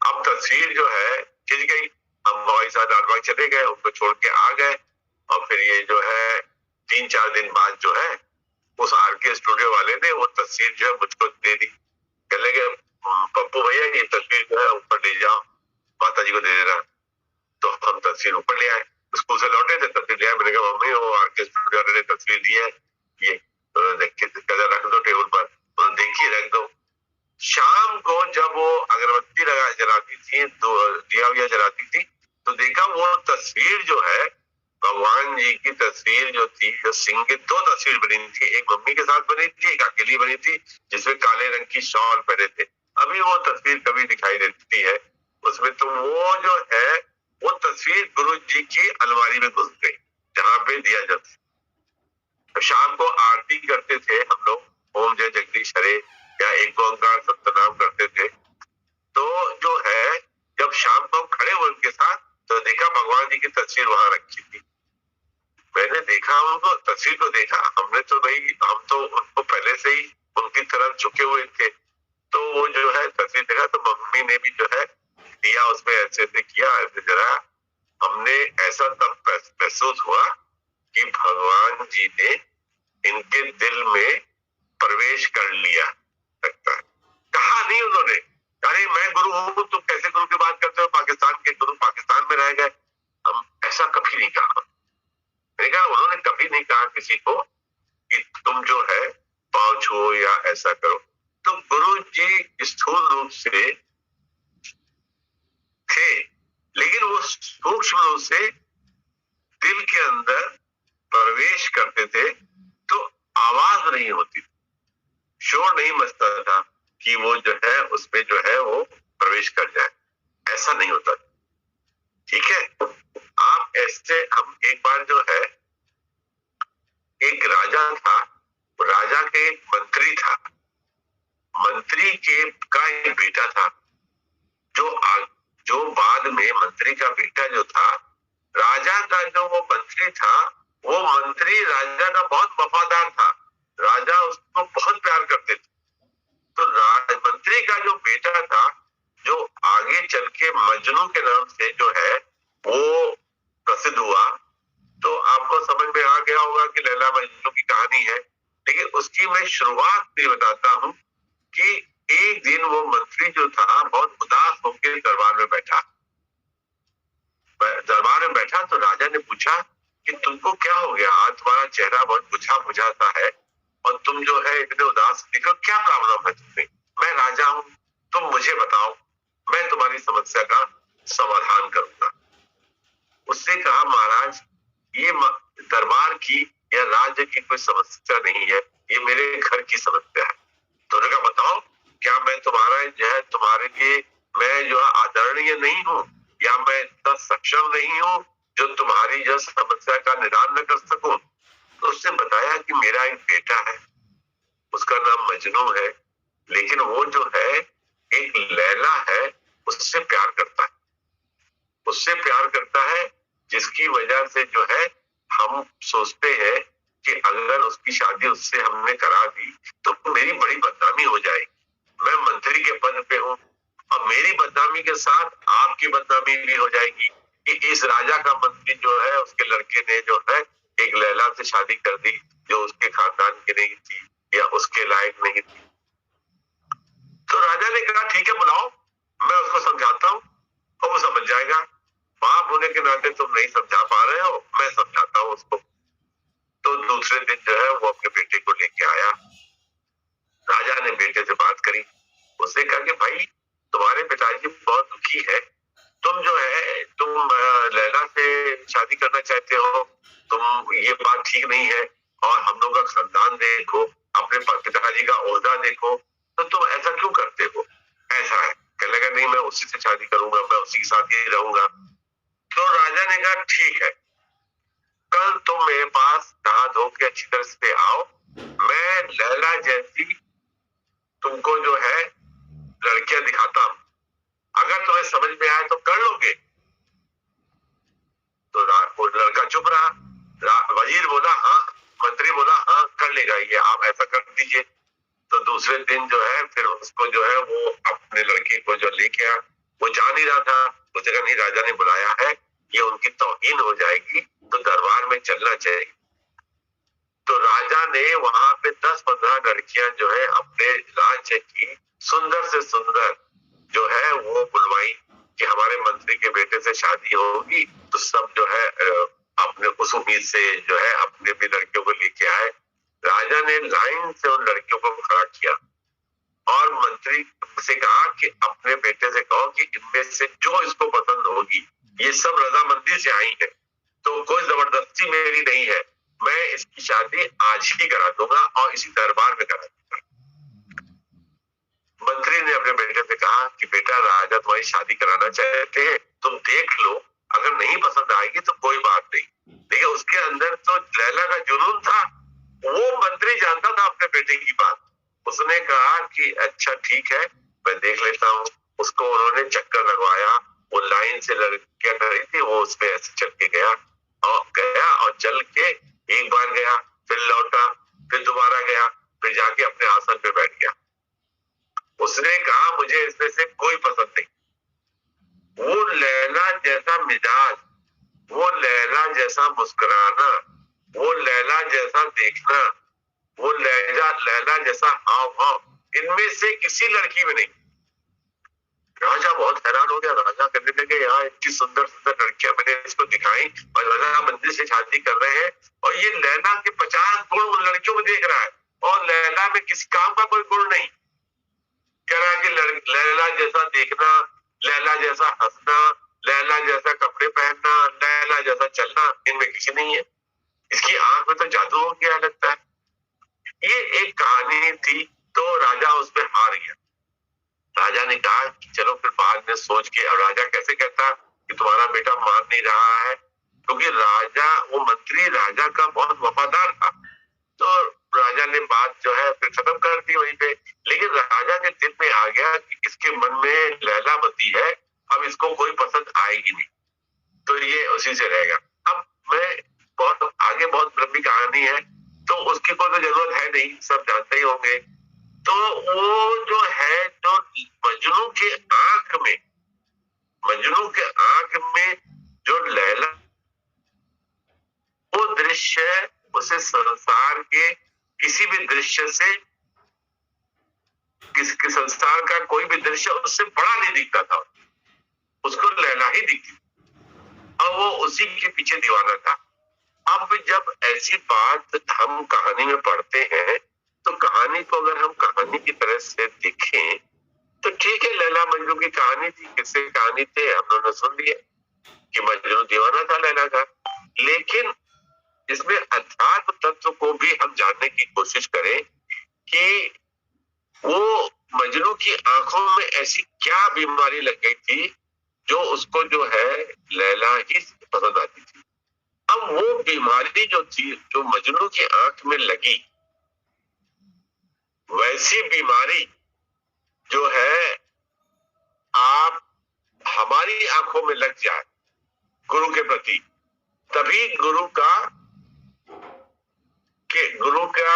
अब तस्वीर जो है खिंच गई, हम हमारे साथ लालबाग चले गए, उनको छोड़ के आ गए। और फिर ये जो है 3-4 दिन बाद जो है उस आरके स्टूडियो वाले ने वो तस्वीर जो है मुझको दे दी। कहने लगे पप्पू भैया ये तस्वीर जो है ऊपर ले जाओ, माता जी को दे देना। तो हम तस्वीर ऊपर ले आए, स्कूल से लौटे थे, तस्वीर ले आए। मैंने कहा मम्मी वो आरके स्टूडियो वाले ने तस्वीर दी है, ये देख के रख दो टेबल पर, देखिए रख दो। शाम को जब वो अगरबत्ती लगा जलाती थी, दिया विया जलाती थी, तो देखा वो तस्वीर जो है भगवान जी की तस्वीर जो थी, जो सिंह की 2 तस्वीर बनी थी, एक मम्मी के साथ बनी थी, एक अकेली बनी थी, जिसमें काले रंग की शॉल पहने थे। अभी वो तस्वीर कभी दिखाई देती है उसमें। तो वो जो है वो तस्वीर गुरु जी की अलमारी में घुस गई, जहाँ पे दिया जाता। तो शाम को आरती करते थे हम लोग, ओम जय जगदीश हरे या एक ओंकार सतनाम करते थे। तो जो है जब शाम को खड़े हुए उनके साथ, तो देखा भगवान जी की तस्वीर वहां रखी थी। मैंने देखा उनको, तस्वीर को देखा, हमने तो भाई हम तो उनको पहले से ही उनकी तरफ झुके हुए थे। तो वो जो है तस्वीर देखा, तो मम्मी ने भी जो है दिया उसमें ऐसे ऐसे किया, ऐसे जरा। हमने ऐसा तब महसूस हुआ कि भगवान जी ने इनके दिल में प्रवेश कर लिया लगता है। कहा नहीं उन्होंने, अरे मैं गुरु हूं, तुम कैसे गुरु की बात करते हो, पाकिस्तान के गुरु पाकिस्तान में रह गए। हम ऐसा कभी नहीं कहा। मैंने कहा उन्होंने कभी नहीं कहा किसी को कि तुम जो है पांव छुओ या ऐसा करो। तो गुरु जी स्थूल रूप से थे, लेकिन वो सूक्ष्म रूप से दिल के अंदर प्रवेश करते थे, तो आवाज नहीं होती, शोर नहीं मचता था कि वो जो है उसमें जो है वो प्रवेश कर जाए, ऐसा नहीं होता। ठीक है, आप ऐसे, हम एक बार जो है एक राजा था, राजा के एक मंत्री था, मंत्री के का एक बेटा था, जो बाद में मंत्री का बेटा जो था, राजा का जो वो मंत्री था, वो मंत्री राजा का बहुत वफादार था, राजा उसको बहुत प्यार करते थे। तो मंत्री का जो बेटा था, जो आगे चल के मजनू के नाम से जो है वो प्रसिद्ध हुआ, तो आपको समझ में आ गया होगा कि लैला मजनू की कहानी है। लेकिन उसकी मैं शुरुआत भी बताता हूं कि एक दिन वो मंत्री जो था बहुत उदास होकर दरबार में बैठा। दरबार में बैठा तो राजा ने पूछा कि तुमको क्या हो गया, आज तुम्हारा चेहरा बहुत बुझा बुझाता है और तुम जो है इतने उदास दिख रहे हो, क्या प्रॉब्लम है तुम्हें? मैं राजा हूं, तुम मुझे बताओ, मैं तुम्हारी समस्या का समाधान करूंगा। उसने कहा महाराज, ये दरबार की या राज्य की कोई समस्या नहीं है, ये मेरे घर की समस्या है। तो उन्होंने कहा बताओ, क्या मैं तुम्हारा जो है तुम्हारे लिए मैं जो है आदरणीय नहीं हूँ, या मैं इतना सक्षम नहीं हूँ जो तुम्हारी जो समस्या का निदान न कर सकूं? तो उसने बताया कि मेरा एक बेटा है, उसका नाम मजनू है, लेकिन वो जो है एक लैला है, उससे प्यार करता है, उससे प्यार करता है, जिसकी वजह से जो है हम सोचते हैं कि अगर उसकी शादी उससे हमने करा दी तो मेरी बड़ी बदनामी हो जाएगी। मैं मंत्री के पद पे हूँ और मेरी बदनामी के साथ आपकी बदनामी भी हो जाएगी कि इस राजा का मंत्री जो है उसके लड़के ने जो है एक लैला से शादी कर दी जो उसके खानदान की नहीं थी या उसके लायक नहीं थी। तो राजा ने कहा ठीक है, बुलाओ, मैं उसको समझाता हूँ और वो समझ जाएगा। बाप होने के नाते तुम नहीं समझा पा रहे हो, मैं समझाता हूँ उसको। तो तो दूसरे दिन जो है वो अपने बेटे को लेके आया। राजा ने बेटे से बात करी, उसने कहा कि भाई तुम्हारे पिताजी बहुत दुखी है, तुम जो है तुम लैला से शादी करना चाहते हो, तुम ये बात ठीक नहीं है, और हम लोग का खानदान देखो, अपने पिताजी का ओहदा देखो, तो तुम ऐसा क्यों करते हो? ऐसा है, कहने लगा नहीं मैं उसी से शादी करूंगा, मैं उसी के साथ ही रहूंगा। तो राजा ने कहा ठीक है, कल तुम मेरे पास नहा धो के अच्छी तरह से आओ, मैं लैला जैसी तुमको जो है लड़कियां दिखाता हूं, अगर तुम्हें समझ में आए तो कर लोगे। तो वो लड़का चुप रहा। वजीर बोला हाँ, मंत्री बोला हाँ कर लेगा ये, आप ऐसा कर दीजिए। तो दूसरे दिन जो है फिर उसको जो है वो अपने लड़के को जो लेके आया, वो जा नहीं रहा था, उस जगह नहीं, राजा ने बुलाया है, ये उनकी तौहीन हो जाएगी, तो दरबार में चलना चाहिए। तो राजा ने वहां पे 10-15 लड़कियां जो है अपने राज्य की सुंदर से सुंदर जो है वो बुलवाई कि हमारे मंत्री के बेटे से शादी होगी। तो सब जो है अपने उस उम्मीद से जो है अपने भी लड़कियों को लेके आए। राजा ने लाइन से उन लड़कियों को खड़ा किया और मंत्री से कहा कि अपने बेटे से कहो कि इनमें से जो इसको पसंद होगी, ये सब रजामंदी से आई है, तो कोई जबरदस्ती मेरी नहीं है, मैं इसकी शादी आज ही करा दूंगा और इसी दरबार में करा दूंगा। मंत्री ने अपने बेटे से कहा कि बेटा राजा तुम्हारी शादी कराना चाहते हैं, तुम देख लो, अगर नहीं पसंद आएगी तो कोई बात नहीं। लेकिन उसके अंदर तो लैला का जुनून था, वो मंत्री जानता था अपने बेटे की बात। उसने कहा कि अच्छा ठीक है, मैं देख लेता हूँ। उसको उन्होंने चक्कर लगवाया, वो लाइन से लड़कियां खड़ी थी, वो उसमें ऐसे चल के गया और चल के एक बार गया, फिर लौटा, फिर दोबारा गया, फिर जाके अपने आसन पे बैठ गया। उसने कहा मुझे इसमें से कोई पसंद नहीं। वो लैला जैसा मिजाज, वो लैला जैसा मुस्कुराना, वो लैला जैसा देखना, वो लैला जैसा हाव भाव, इनमें से किसी लड़की में नहीं। राजा बहुत हैरान हो गया। राजा कहने लगे यहाँ इतनी सुंदर सुंदर लड़कियां मैंने इसको दिखाई और राजा मंदिर से शादी कर रहे हैं, और ये लैला के 50 गुण उन लड़कियों में देख रहा है और लैला में किसी काम का कोई गुण नहीं। कह रहा है कि लैला जैसा देखना, लैला जैसा हंसना, लैला जैसा कपड़े पहनना, लैला जैसा चलना, इनमें किसी नहीं है। इसकी आंख में तो जादू हो गया लगता है। ये एक कहानी थी, तो राजा उसमें हार गया। राजा ने कहा कि चलो फिर बाद में सोच के, और राजा कैसे कहता कि तुम्हारा बेटा मान नहीं रहा है, क्योंकि राजा, वो मंत्री राजा का बहुत वफादार था। तो राजा ने बात जो है फिर खत्म कर दी वहीं पे। लेकिन राजा के दिल में आ गया कि इसके मन में लैलावती है, अब इसको कोई पसंद आएगी नहीं, तो ये उसी से रहेगा। अब मैं बहुत आगे बहुत लंबी कहानी है, तो उसकी कोई तो जरूरत है नहीं, सब जानते ही होंगे। तो वो जो है, जो मजनू के आंख में जो लैला, वो दृश्य उसे संसार के किसी भी दृश्य से, किसी संसार का कोई भी दृश्य उससे बड़ा नहीं दिखता था, उसको लैला ही दिखती, और वो उसी के पीछे दीवाना था। अब जब ऐसी बात हम कहानी में पढ़ते हैं, तो कहानी को अगर हम कहानी की तरह से देखें तो ठीक है, लैला मजनू की कहानी थी, किससे कहानी थे हम लोगों ने सुन लिया कि मजनू दीवाना था लैला का। लेकिन इसमें अध्यात्म तत्व को भी हम जानने की कोशिश करें कि वो मजनू की आंखों में ऐसी क्या बीमारी लग गई थी जो उसको जो है लैला ही पसंद आती थी। अब वो बीमारी जो थी, जो मजनू की आंख में लगी, वैसी बीमारी जो है आप हमारी आंखों में लग जाए गुरु के प्रति, तभी गुरु का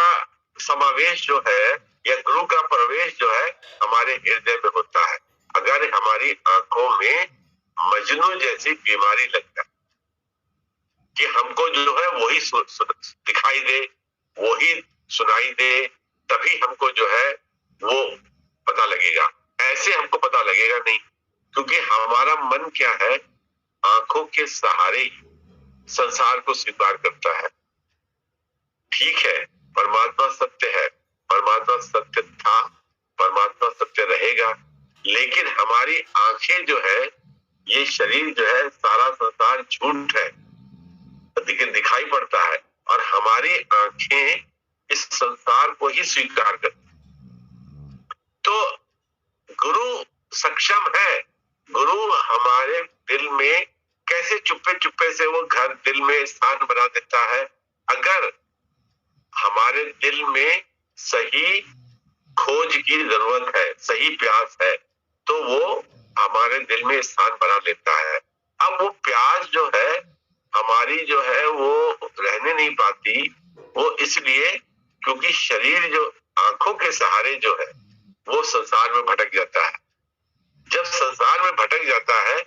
समावेश जो है, या गुरु का प्रवेश जो है हमारे हृदय में होता है। अगर हमारी आंखों में मजनू जैसी बीमारी लग जाए कि हमको जो है वही दिखाई दे, वही सुनाई दे, तभी हमको जो है वो पता लगेगा। ऐसे हमको पता लगेगा नहीं, क्योंकि हमारा मन क्या है, आंखों के सहारे ही संसार को स्वीकार करता है। ठीक है, परमात्मा सत्य है, परमात्मा सत्य था, परमात्मा सत्य रहेगा, लेकिन हमारी आंखें जो है, ये शरीर जो है, सारा संसार झूठ है, लेकिन दिखाई पड़ता है, और हमारी आंखें इस संसार को ही स्वीकार करती। तो गुरु सक्षम है, गुरु हमारे दिल में कैसे चुप्पे चुप्पे से वो घर दिल में स्थान बना देता है। अगर हमारे दिल में सही खोज की जरूरत है, सही प्यास है, तो वो हमारे दिल में स्थान बना लेता है। अब वो प्यास जो है हमारी जो है वो रहने नहीं पाती, वो इसलिए क्योंकि शरीर जो आंखों के सहारे जो है वो संसार में भटक जाता है। जब संसार में भटक जाता है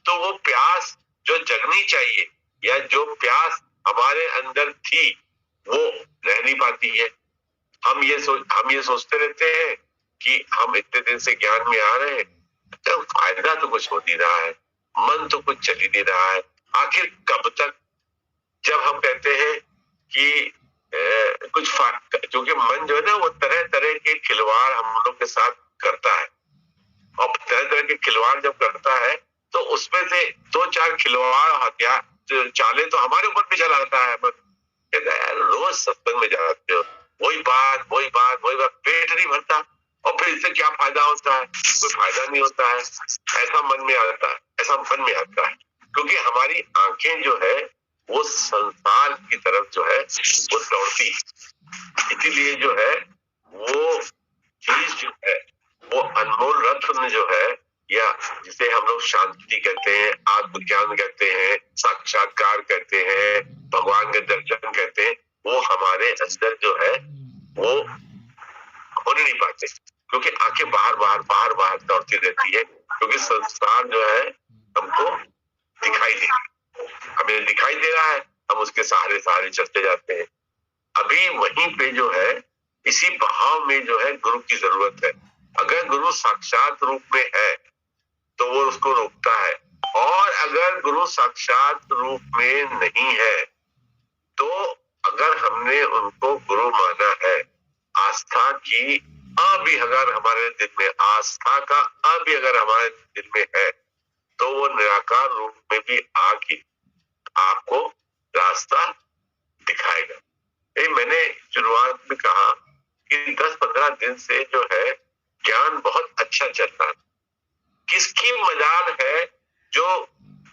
तो वो प्यास जो जगनी चाहिए, या जो प्यास हमारे अंदर थी, वो रह नहीं पाती है। हम ये सोचते रहते हैं कि हम इतने दिन से ज्ञान में आ रहे हैं, तो फायदा तो कुछ हो नहीं रहा है, मन तो कुछ चल ही नहीं रहा है, आखिर कब तक। जब हम कहते हैं कि क्योंकि मन जो है ना वो तरह तरह के खिलवाड़ हम लोग के साथ करता है, और तरह तरह के खिलवाड़ जब करता है तो उसमें से 2-4 खिलवाड़ हत्या चाले तो हमारे ऊपर भी चलाता है। कहता है रोज सत्संग में जाते हो, वही बात, पेट नहीं भरता, और फिर इससे क्या फायदा होता है? कोई फायदा नहीं होता है, ऐसा मन में आता है, क्योंकि हमारी आंखें जो है वो संसार की तरफ जो है वो दौड़ती है। इसीलिए जो है वो चीज जो है वो अनमोल रत्न जो है, या जिसे हम लोग शांति कहते हैं, आत्मज्ञान कहते हैं, साक्षात्कार कहते हैं, भगवान के दर्शन कहते हैं, वो हमारे अंदर जो है वो होने नहीं पाते, क्योंकि आंखें बाहर दौड़ती रहती है, क्योंकि संसार जो है हमको हमें दिखाई दे रहा है, हम उसके सहारे चलते जाते हैं। अभी वहीं पे जो है इसी बहाव में जो है गुरु की जरूरत है। अगर गुरु साक्षात रूप में है तो वो उसको रोकता है, और अगर गुरु साक्षात रूप में नहीं है तो अगर हमने उनको गुरु माना है, आस्था की अभी अगर हमारे दिल में आस्था का अभी अगर हमारे दिल में है, तो वो निराकार रूप में भी आके आपको रास्ता दिखाएगा। मैंने शुरुआत में कहा कि 10-15 दिन से जो है ज्ञान बहुत अच्छा चल रहा है। किसकी मजाल है जो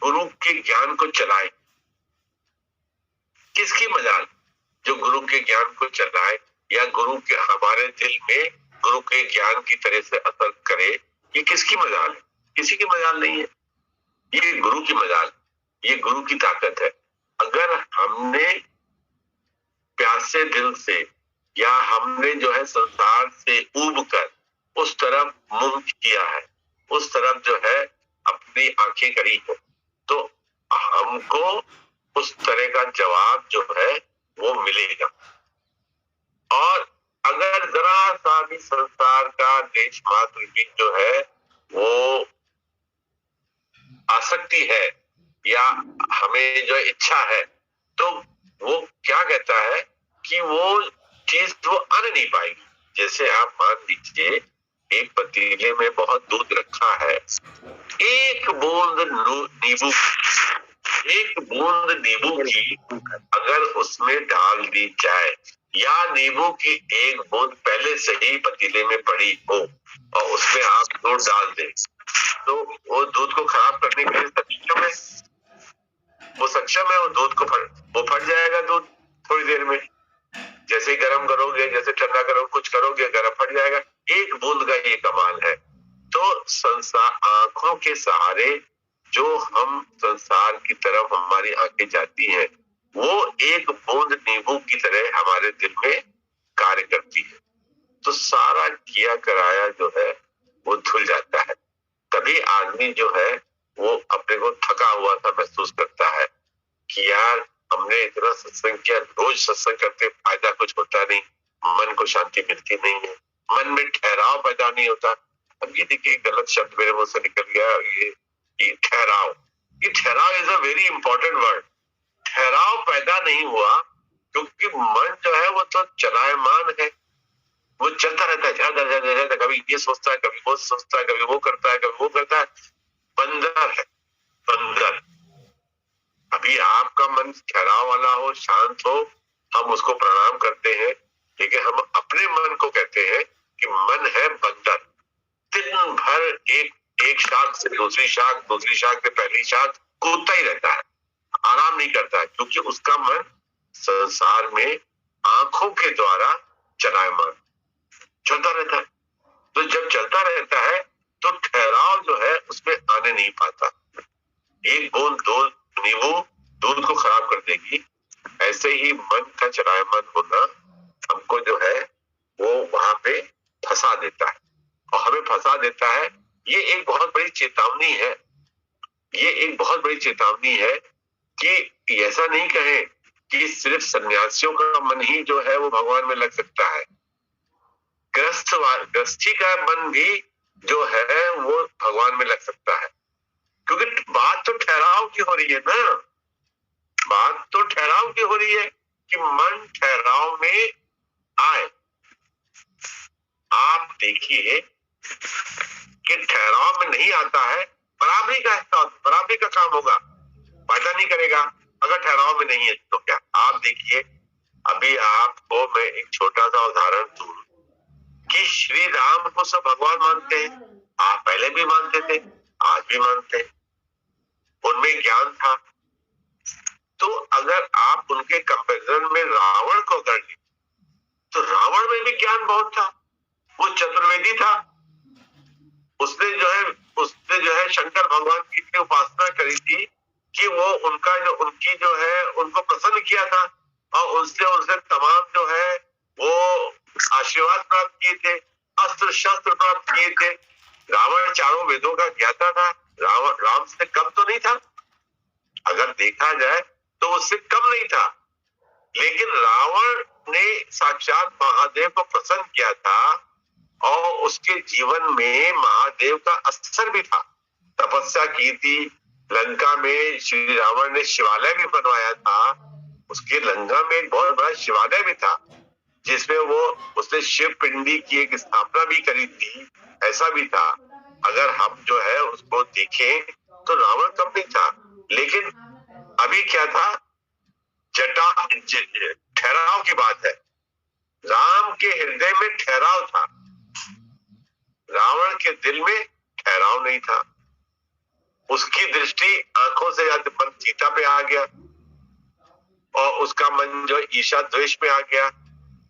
गुरु के ज्ञान को चलाए? किसकी मजाल जो गुरु के ज्ञान को चलाए, या गुरु के हमारे दिल में गुरु के ज्ञान की तरह से असर करे? ये किसकी मजाल है? किसी की मजाल नहीं है, ये गुरु की मजाल, ये गुरु की ताकत है। अगर हमने प्यासे दिल से, या हमने जो है संसार से ऊब कर उस तरफ मुंह किया है, उस तरफ जो है अपनी आंखें करी है, तो हमको उस तरह का जवाब जो है वो मिलेगा। और अगर जरा सा भी संसार का देश मात्र की जो है वो आसक्ति है, या हमें जो इच्छा है, तो वो क्या कहता है कि वो चीज वो आने नहीं पाएगी। जैसे आप मान लीजिए एक पतीले में बहुत दूध रखा है, एक बूंद नींबू की अगर उसमें डाल दी जाए, या नींबू की एक बूंद पहले से ही पतीले में पड़ी हो और उसमें आप दूध डाल दें, तो वो दूध को खराब करने के लिए सक्षम है, वो दूध को वो फट जाएगा दूध थोड़ी देर में। जैसे गर्म करोगे, जैसे ठंडा करोगे, कुछ करोगे, गर्म फट जाएगा। एक बूंद का ये कमाल है। तो संसार आंखों के सहारे जो हम संसार की तरफ हमारी आंखें जाती हैं, वो एक बूंद नींबू की तरह हमारे दिल में कार्य करती है। तो सारा किया कराया जो है वो धुल जाता है। तभी आदमी जो है वो अपने को थका हुआ सा महसूस करता है कि यार हमने इतना सत्संग किया, रोज सत्संग करते फायदा कुछ होता नहीं, मन को शांति मिलती नहीं है, मन में ठहराव पैदा नहीं होता। अब ये देखिए गलत शब्द मेरे मुंह से निकल गया, ये ठहराव is a very important word. ठहराव पैदा नहीं हुआ क्योंकि मन जो है वो तो चलायमान है, वो चलता रहता है, झर कभी ये सोचता है, कभी वो सोचता है, कभी वो करता है, कभी वो करता है। बंदर है, बंदर। अभी आपका मन ठहराव वाला हो, शांत हो, हम उसको प्रणाम करते हैं, लेकिन हम अपने मन को कहते हैं कि मन है बंदर। दिन भर एक शाख से दूसरी शाख, दूसरी शाख से पहली शाख कूदता ही रहता है, आराम नहीं करता है, क्योंकि उसका मन संसार में आंखों के द्वारा चलायमान चलता रहता है। तो जब चलता रहता है तो ठहराव जो है उसमें आने नहीं पाता। एक बूंद दूध, नींबू दूध को खराब कर देगी, ऐसे ही मन का चलायमान होना हमको जो है वो वहां पे फंसा देता है, और हमें फंसा देता है। ये एक बहुत बड़ी चेतावनी है, ये एक बहुत बड़ी चेतावनी है कि ऐसा नहीं कहें कि सिर्फ सन्यासियों का मन ही जो है वो भगवान में लग सकता है। गृहस्थी का मन भी जो है वो भगवान में लग सकता है, क्योंकि बात तो ठहराव की हो रही है ना, बात तो ठहराव की हो रही है कि मन ठहराव में आए। आप देखिए कि ठहराव में नहीं आता है, बराबरी का हिस्सा, बराबरी का काम होगा, फायदा नहीं करेगा अगर ठहराव में नहीं है तो। क्या आप देखिए, अभी आपको मैं एक छोटा सा उदाहरण दूं कि श्री राम को सब भगवान मानते हैं, आप पहले भी मानते थे, आज भी मानते हैं, उनमें ज्ञान था। तो अगर आप उनके कंपैरिजन में रावण को कर ली तो रावण में भी ज्ञान बहुत था, वो चतुर्वेदी था, उसने जो है शंकर भगवान की इतनी उपासना करी थी कि वो उनकी जो है उनको प्रसन्न किया था, और उससे तमाम जो है वो आशीर्वाद प्राप्त किए थे, अस्त्र शस्त्र प्राप्त किए थे। रावण चारों वेदों का ज्ञाता था, राम से कम तो नहीं था, अगर देखा जाए तो उससे कम नहीं था, लेकिन रावण ने साक्षात महादेव को प्रसन्न किया था, और उसके जीवन में महादेव का असर भी था। तपस्या की थी, लंका में श्री रावण ने शिवालय भी बनवाया था, उसके लंका में एक बहुत बड़ा शिवालय भी था, जिसमें उसने शिव पिंडी की एक स्थापना भी करी थी, ऐसा भी था। अगर हम जो है उसको देखें तो रावण कम नहीं था, लेकिन अभी क्या था, ठहराव की बात है। राम के हृदय में ठहराव था, रावण के दिल में ठहराव नहीं था। उसकी दृष्टि आंखों से मन सीता पे आ गया, और उसका मन जो ईर्ष्या द्वेष में आ गया।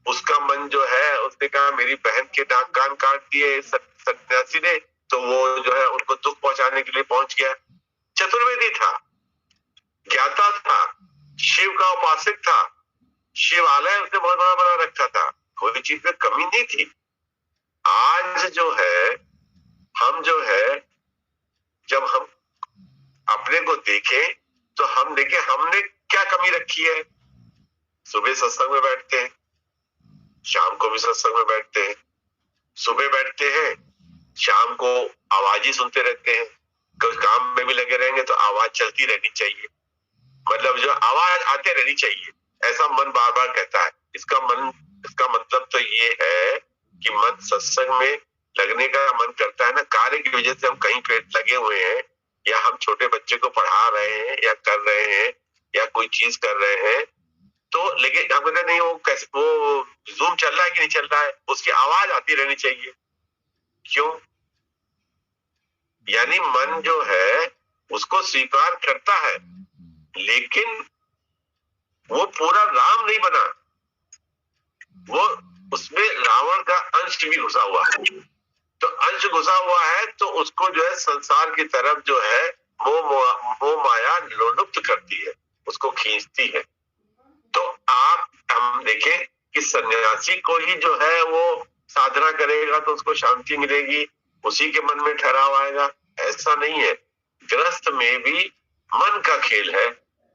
उसका मन जो है, उसने कहा मेरी बहन के नाक कान काट दिए सन्यासी ने, तो वो जो है उनको दुख पहुंचाने के लिए पहुंच गया। चतुर्वेदी था, ज्ञाता था, शिव का उपासक था, शिवालय उसने बहुत बड़ा बना रखा था, कोई चीज में कमी नहीं थी। आज जो है हम जो है, जब हम अपने को देखें तो हम देखें हमने क्या कमी रखी है। सुबह सत्संग में बैठते हैं, शाम को भी सत्संग में बैठते हैं, सुबह बैठते हैं, शाम को आवाज ही सुनते रहते हैं, कोई काम में भी लगे रहेंगे तो आवाज चलती रहनी चाहिए, मतलब जो आवाज आते रहनी चाहिए, ऐसा मन बार बार कहता है। इसका मतलब तो ये है कि मन सत्संग में लगने का मन करता है ना, कार्य की वजह से हम कहीं पे लगे हुए हैं, या हम छोटे बच्चे को पढ़ा रहे हैं या कर रहे हैं या कोई चीज कर रहे हैं, तो लेकिन हम कहते नहीं, वो जूम चल रहा है कि नहीं चल रहा है, उसकी आवाज आती रहनी चाहिए। क्यों? यानी मन जो है उसको स्वीकार करता है, लेकिन वो पूरा राम नहीं बना, वो उसमें रावण का अंश भी घुसा हुआ है। तो अंश घुसा हुआ है तो उसको जो है संसार की तरफ जो है मोह माया लोलुप्त करती है, उसको खींचती है। तो हम देखें कि सन्यासी को ही जो है वो साधना करेगा तो उसको शांति मिलेगी, उसी के मन में ठहराव आएगा, ऐसा नहीं है। गृहस्थ में भी मन का खेल है।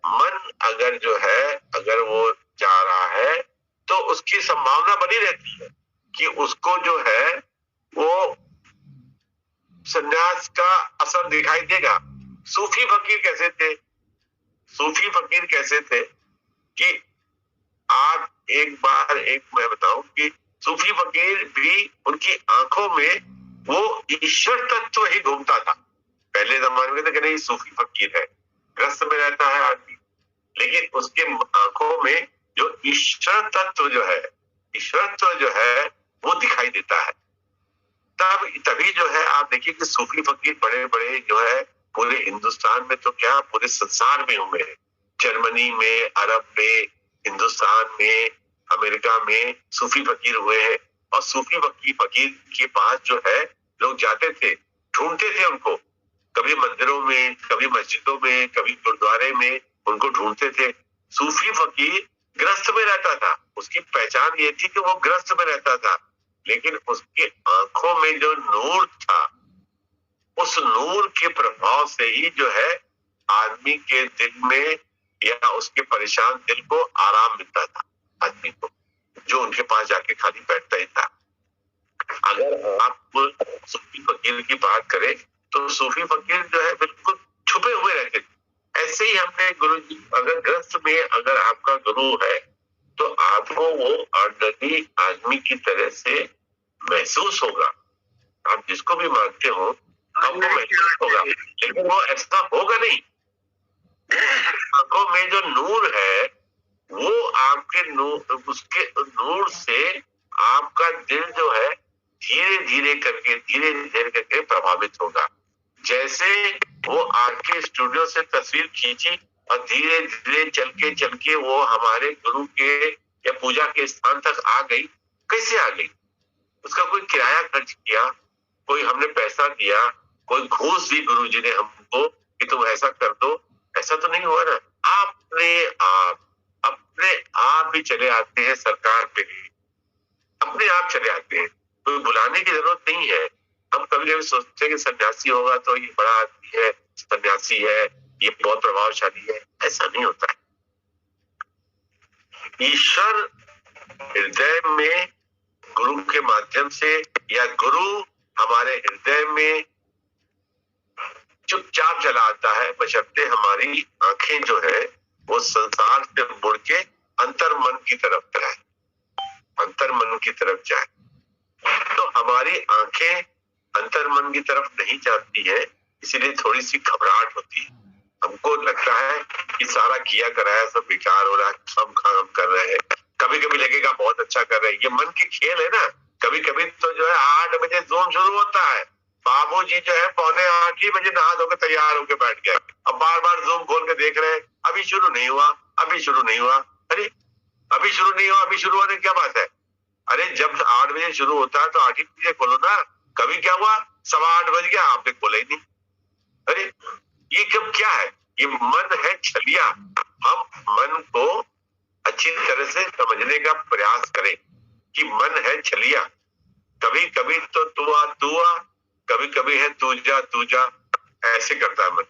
मन अगर जो है अगर वो जा रहा है तो उसकी संभावना बनी रहती है कि उसको जो है वो सन्यास का असर दिखाई देगा। सूफी फकीर कैसे थे? सूफी फकीर कैसे थे कि आप एक मैं बताऊं कि सूफी फकीर भी उनकी आंखों में वो ईश्वर तत्व ही घूमता था। पहले जमाने में तो नहीं सूफी फकीर है, ग्रस्त में रहता है आदमी, लेकिन उसके आंखों में जो ईश्वर तत्व जो है, ईश्वरत्व जो है वो दिखाई देता है। तभी जो है आप देखिए कि सूफी फकीर बड़े बड़े जो है पूरे हिंदुस्तान में तो क्या पूरे संसार में हुए हैं। जर्मनी में, अरब में, हिंदुस्तान में, अमेरिका में सूफी फकीर हुए हैं। और सूफी फकीर के पास जो है लोग जाते थे, ढूंढते थे उनको, कभी मंदिरों में, कभी मस्जिदों में, कभी गुरुद्वारे में उनको ढूंढते थे। सूफी फकीर ग्रस्त में रहता था, उसकी पहचान ये थी कि वो ग्रस्त में रहता था, लेकिन उसकी आंखों में जो नूर था, उस नूर के प्रभाव से ही जो है आदमी के दिल में या उसके परेशान दिल को आराम मिलता था आदमी को, जो उनके पास जाके खाली बैठता ही था। अगर आप सूफी फकीर की बात करें तो सूफी फकीर जो है बिल्कुल छुपे हुए रहते थे। ऐसे ही हमने गुरु जी, अगर ग्रस्त में अगर आपका गुरु है तो आपको वो ऑर्डिनरी आदमी की तरह से महसूस होगा। आप जिसको भी मानते हो आपको महसूस होगा, लेकिन वो ऐसा होगा नहीं। आंखों में जो नूर है वो आपके नूर, उसके नूर से आपका दिल जो है धीरे धीरे करके प्रभावित होगा। जैसे वो आपके स्टूडियो से तस्वीर खींची और धीरे धीरे चल के वो हमारे गुरु के या पूजा के स्थान तक आ गई। कैसे आ गई? उसका कोई किराया खर्च किया, कोई हमने पैसा दिया, कोई घूस दी गुरु जी ने हमको कि तुम ऐसा कर दो, ऐसा तो नहीं हुआ ना। अपने आप ही चले आते हैं सरकार पे, अपने आप चले आते हैं, कोई बुलाने की जरूरत नहीं है। हम कभी कभी सोचते हैं कि सन्यासी होगा तो ये बड़ा आदमी है, सन्यासी है, ये बहुत प्रभावशाली है। ऐसा नहीं होता है। ईश्वर हृदय में गुरु के माध्यम से या गुरु हमारे हृदय में चुपचाप चला आता है, बशर्ते हमारी आंखें जो है वो संसार से मुड़ के अंतर मन की तरफ जाए, अंतर मन की तरफ जाए। तो हमारी आंखें अंतर मन की तरफ नहीं जाती है, इसीलिए थोड़ी सी घबराहट होती है। हमको लगता है कि सारा किया कराया सब बेकार हो रहा है, सब काम कर रहे हैं। कभी कभी लगेगा बहुत अच्छा कर रहे हैं, ये मन के खेल है ना। कभी कभी तो जो है 8 बजे जूम शुरू होता है, बाबूजी जो है 7:45 ही बजे नहा धोकर तैयार होकर बैठ गए, अब बार बार जूम खोल के देख रहे हैं, अभी शुरू नहीं हुआ, अभी शुरू नहीं हुआ। अरे अभी शुरू नहीं हुआ, अभी शुरू होने क्या बात है? अरे जब 8 बजे शुरू होता है तो 8 ही बजे खोलो ना। कभी क्या हुआ 7:15 बज गया, आपने खोला ही नहीं। अरे ये कब क्या है? ये मन है छलिया। हम मन को अच्छी तरह से समझने का प्रयास करें कि मन है छलिया। कभी कभी तो तू आ, कभी कभी है तू जा, ऐसे करता है मन।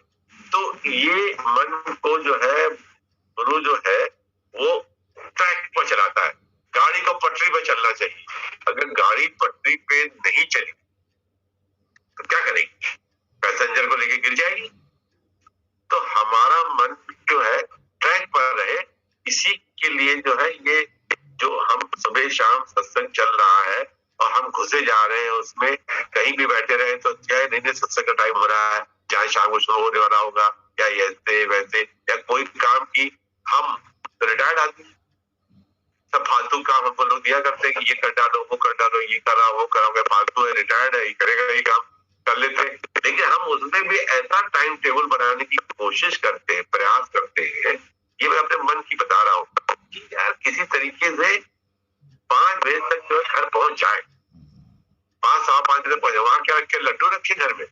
तो ये मन को जो है गुरु जो है वो ट्रैक पर चलाता है। गाड़ी को पटरी पर चलना चाहिए। अगर गाड़ी पटरी पे नहीं चली तो क्या करेगी? पैसेंजर को लेके गिर जाएगी। तो हमारा मन जो है ट्रैक पर रहे, इसी के लिए जो है ये जो हम सुबह शाम सत्संग चल रहा है और हम घुसे जा रहे हैं उसमें, कहीं भी बैठे रहे तो क्या है, नहीं सत्संग का टाइम हो रहा है, चाहे शाम को शुरू होने वाला होगा या ऐसे वैसे या कोई काम की, हम रिटायर्ड आदमी सब फालतू काम हमको लोग दिया करते हैं कि ये कर डालो, वो कर डालो, ये करा वो करा, फालतू है, रिटायर्ड है, ये करेगा, ये काम कर लेते हैं। लेकिन हम उसमें भी ऐसा टाइम टेबल बनाने की कोशिश करते हैं, प्रयास करते हैं। ये मैं अपने मन की बता रहा हूँ कि यार किसी तरीके से 5 बजे तक जो घर पहुंच जाए, 5-5:15 तक पहुंचे। वहां क्या रखे? लड्डू रखे घर में।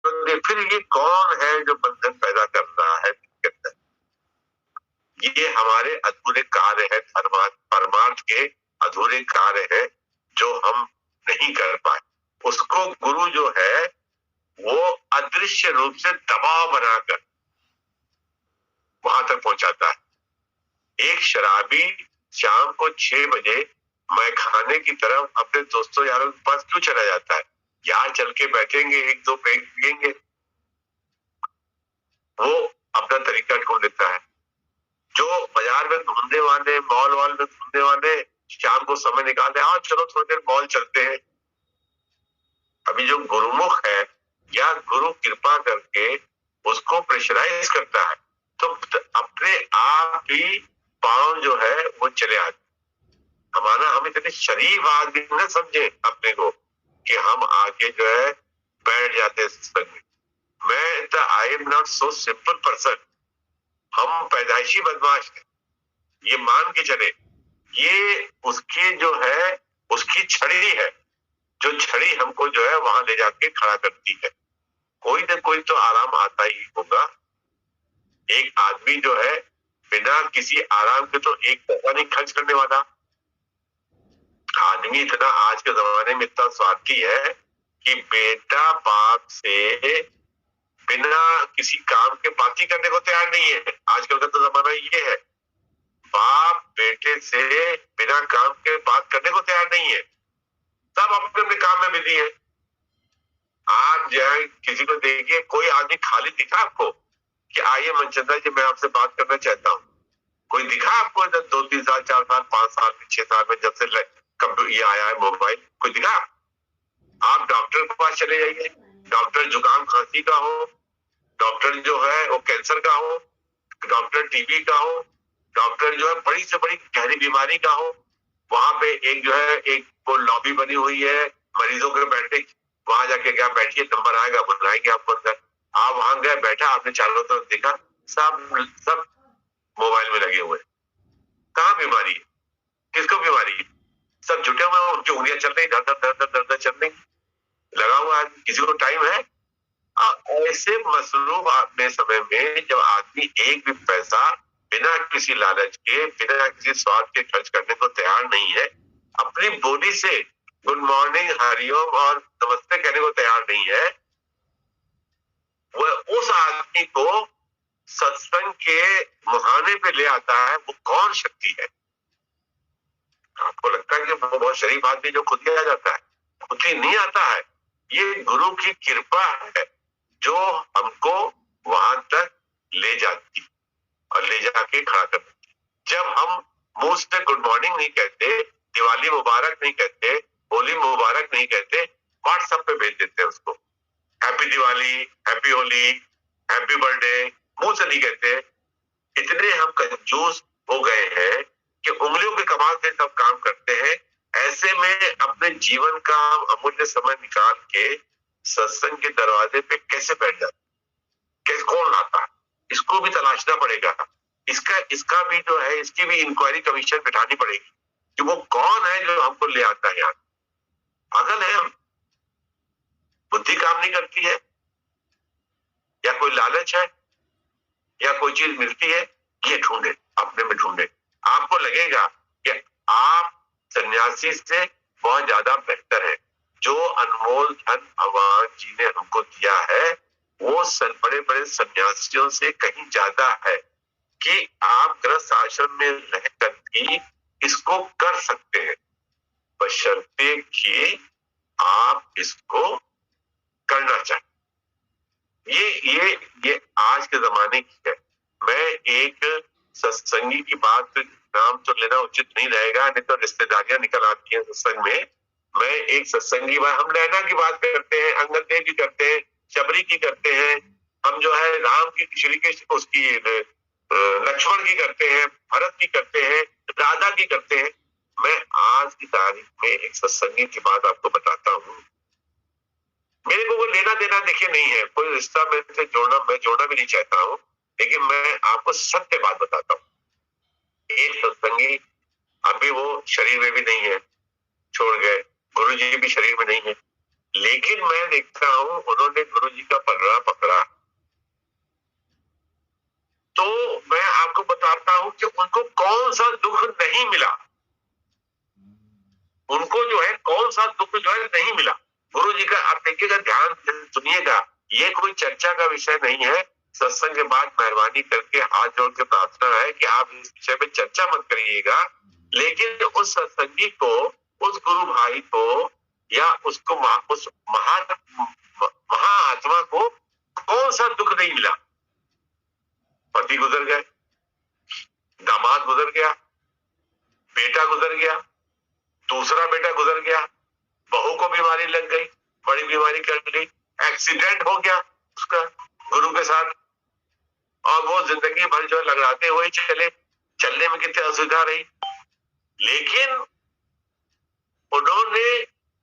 तो फिर ये कौन है जो बंधन पैदा कर रहा है? ये हमारे अधूरे कार्य है, परमार्थ के अधूरे कार्य है जो हम नहीं कर पाए। उसको गुरु जो है वो अदृश्य रूप से दबाव बनाकर वहां तक पहुंचाता है। एक शराबी शाम को 6 बजे मैं खाने की तरफ अपने दोस्तों यारों के पास क्यों चला जाता है? यार चल के बैठेंगे, 1-2 पेग पियेंगे, वो अपना तरीका ढूंढ लेता है। जो बाजार में घूमने वाले, मॉल वॉल में घूमने वाले, शाम को समय निकालते, हाँ चलो थोड़ी देर मॉल चलते हैं। अभी जो गुरुमुख है या गुरु कृपा करके उसको प्रेशराइज करता है, तो अपने आप ही पांव जो है वो चले आते। हमारा हम इतने शरीफ आदमी न समझे अपने को कि हम आके जो है बैठ जाते सत्संग में। मैं I am not so simple person. हम पैदाइशी बदमाश हैं, ये मान के चले। ये उसकी जो है उसकी छड़ी है, जो छड़ी हमको जो है वहां ले जाके खड़ा करती है। कोई न कोई तो आराम आता ही होगा। एक आदमी जो है बिना किसी आराम के तो एक पैसा नहीं खर्च करने वाला। आदमी इतना आज के जमाने में इतना स्वार्थी है कि बेटा बाप से बिना किसी काम के बात ही करने को तैयार नहीं है। आजकल का तो जमाना ये है, बाप बेटे से बिना काम के बात करने को तैयार नहीं है। सब अपने अपने काम में बिजी है। आप जाए किसी को देखिए, कोई आदमी खाली दिखा आपको कि आइए मनचंदा जी मैं आपसे बात करना चाहता हूँ? कोई दिखा आपको? 2-3 साल, 4 साल, 5 साल, 6 साल में जब से कंप्यूटर ये आया है मोबाइल, कोई दिखा? आप डॉक्टर के पास चले जाइए, डॉक्टर जुकाम खांसी का हो, डॉक्टर जो है वो कैंसर का हो, डॉक्टर टीबी का हो, डॉक्टर जो है बड़ी से बड़ी गहरी बीमारी का हो, वहां पे एक जो है एक वो लॉबी बनी हुई है मरीजों के बैठे, वहां जाके क्या बैठिए, नंबर आएगा बुलाएंगे आपको अंदर। आप वहां गए, बैठा, आपने चारों तरफ देखा, सब मोबाइल में लगे हुए। कहाँ बीमारी है? किसको बीमारी है? सब जुटे हुए हैं, उनकी उंगलियां चल रही, धर धर धर धर धर चल रही, लगा हुआ है। किसी को टाइम है? ऐसे मसरूफ अपने समय में जब आदमी एक भी पैसा बिना किसी लालच के, बिना किसी स्वार्थ के खर्च करने को तैयार नहीं है, अपनी बॉडी से गुड मॉर्निंग, हरिओम और नमस्ते कहने को तैयार नहीं है, वह उस आदमी को सत्संग के मुहाने पे ले आता है। वो कौन शक्ति है? आपको लगता है कि वो बहुत शरीफ आदमी जो खुद ही आ जाता है? खुद ही नहीं आता है। ये गुरु की कृपा है जो हमको वहां तक ले जाती और ले जाके खड़ा करती। जब हम मुंह से गुड मॉर्निंग नहीं कहते, दिवाली मुबारक नहीं कहते, होली मुबारक नहीं कहते, व्हाट्सएप पे भेज देते हैं उसको, happy Diwali, happy Holi, happy birthday, मुंह से नहीं कहते। इतने हम कंजूस हो गए हैं कि उंगलियों के कमाल से सब काम करते हैं। ऐसे में अपने जीवन का अमूल्य समय निकाल के सत्संग के दरवाजे पे कैसे बैठ जाते? कैसे, कौन लाता है? इसको भी तलाशना पड़ेगा। इसका भी जो है, इसकी भी इंक्वायरी कमीशन बिठानी पड़ेगी कि वो कौन है जो हमको ले आता है यहाँ। पागल है हम? बुद्धि काम नहीं करती है, या कोई लालच है, या कोई चीज मिलती है, ये ढूंढे, अपने में ढूंढे। आपको लगेगा कि आप सन्यासी से बहुत ज्यादा बेहतर है। जो अनमोल धन भगवान जी ने हमको दिया है वो बड़े बड़े सन्यासियों से कहीं ज्यादा है कि आप गृहस्थ आश्रम में रहकर भी इसको कर सकते हैं, बशर्ते कि आप इसको करना चाहें। ये आज के जमाने की है। मैं एक सत्संगी की बात, नाम तो लेना उचित नहीं रहेगा, नहीं तो रिश्तेदारियां निकल आती हैं सत्संग में। मैं एक सत्संगी, हम नैना की बात करते हैं, अंगद देव की करते हैं, शबरी की करते हैं, हम जो है राम की, श्री कृष्ण उसकी, लक्ष्मण की करते हैं, भरत की करते हैं, राधा की करते हैं। मैं आज की तारीख में एक सत्संगी की बात आपको बताता हूँ। मेरे को कोई लेना देना देखिए नहीं है, कोई रिश्ता मेरे से मैं जोड़ना भी नहीं चाहता हूँ, लेकिन मैं आपको सत्य बात बताता हूँ। एक सत्संगी, अभी वो शरीर में भी नहीं है, छोड़ गए, गुरु जी भी शरीर में नहीं है, लेकिन मैं देखता हूँ उन्होंने गुरु जी का पलड़ा पकड़ा। तो मैं आपको बताता हूँ कि उनको कौन सा दुख नहीं मिला, उनको जो है कौन सा दुख जो है नहीं मिला गुरु जी का। आप देखिएगा, ध्यान सुनिएगा, ये कोई चर्चा का विषय नहीं है। सत्संग के बाद मेहरबानी करके हाथ जोड़ के प्रार्थना है कि आप इस विषय पे चर्चा मत करिएगा, लेकिन उस सत्संगी को, उस गुरु भाई को, या उसको उस महाआत्मा को कौन सा दुख नहीं मिला? पति गुजर गए, दामाद गुजर गया, बेटा गुजर गया, दूसरा बेटा गुजर गया, बहू को बीमारी लग गई, बड़ी बीमारी कर ली, एक्सीडेंट हो गया उसका गुरु के साथ, और वो जिंदगी भर जो लगाते हुए चले, चलने में कितनी असुविधा रही, लेकिन उन्होंने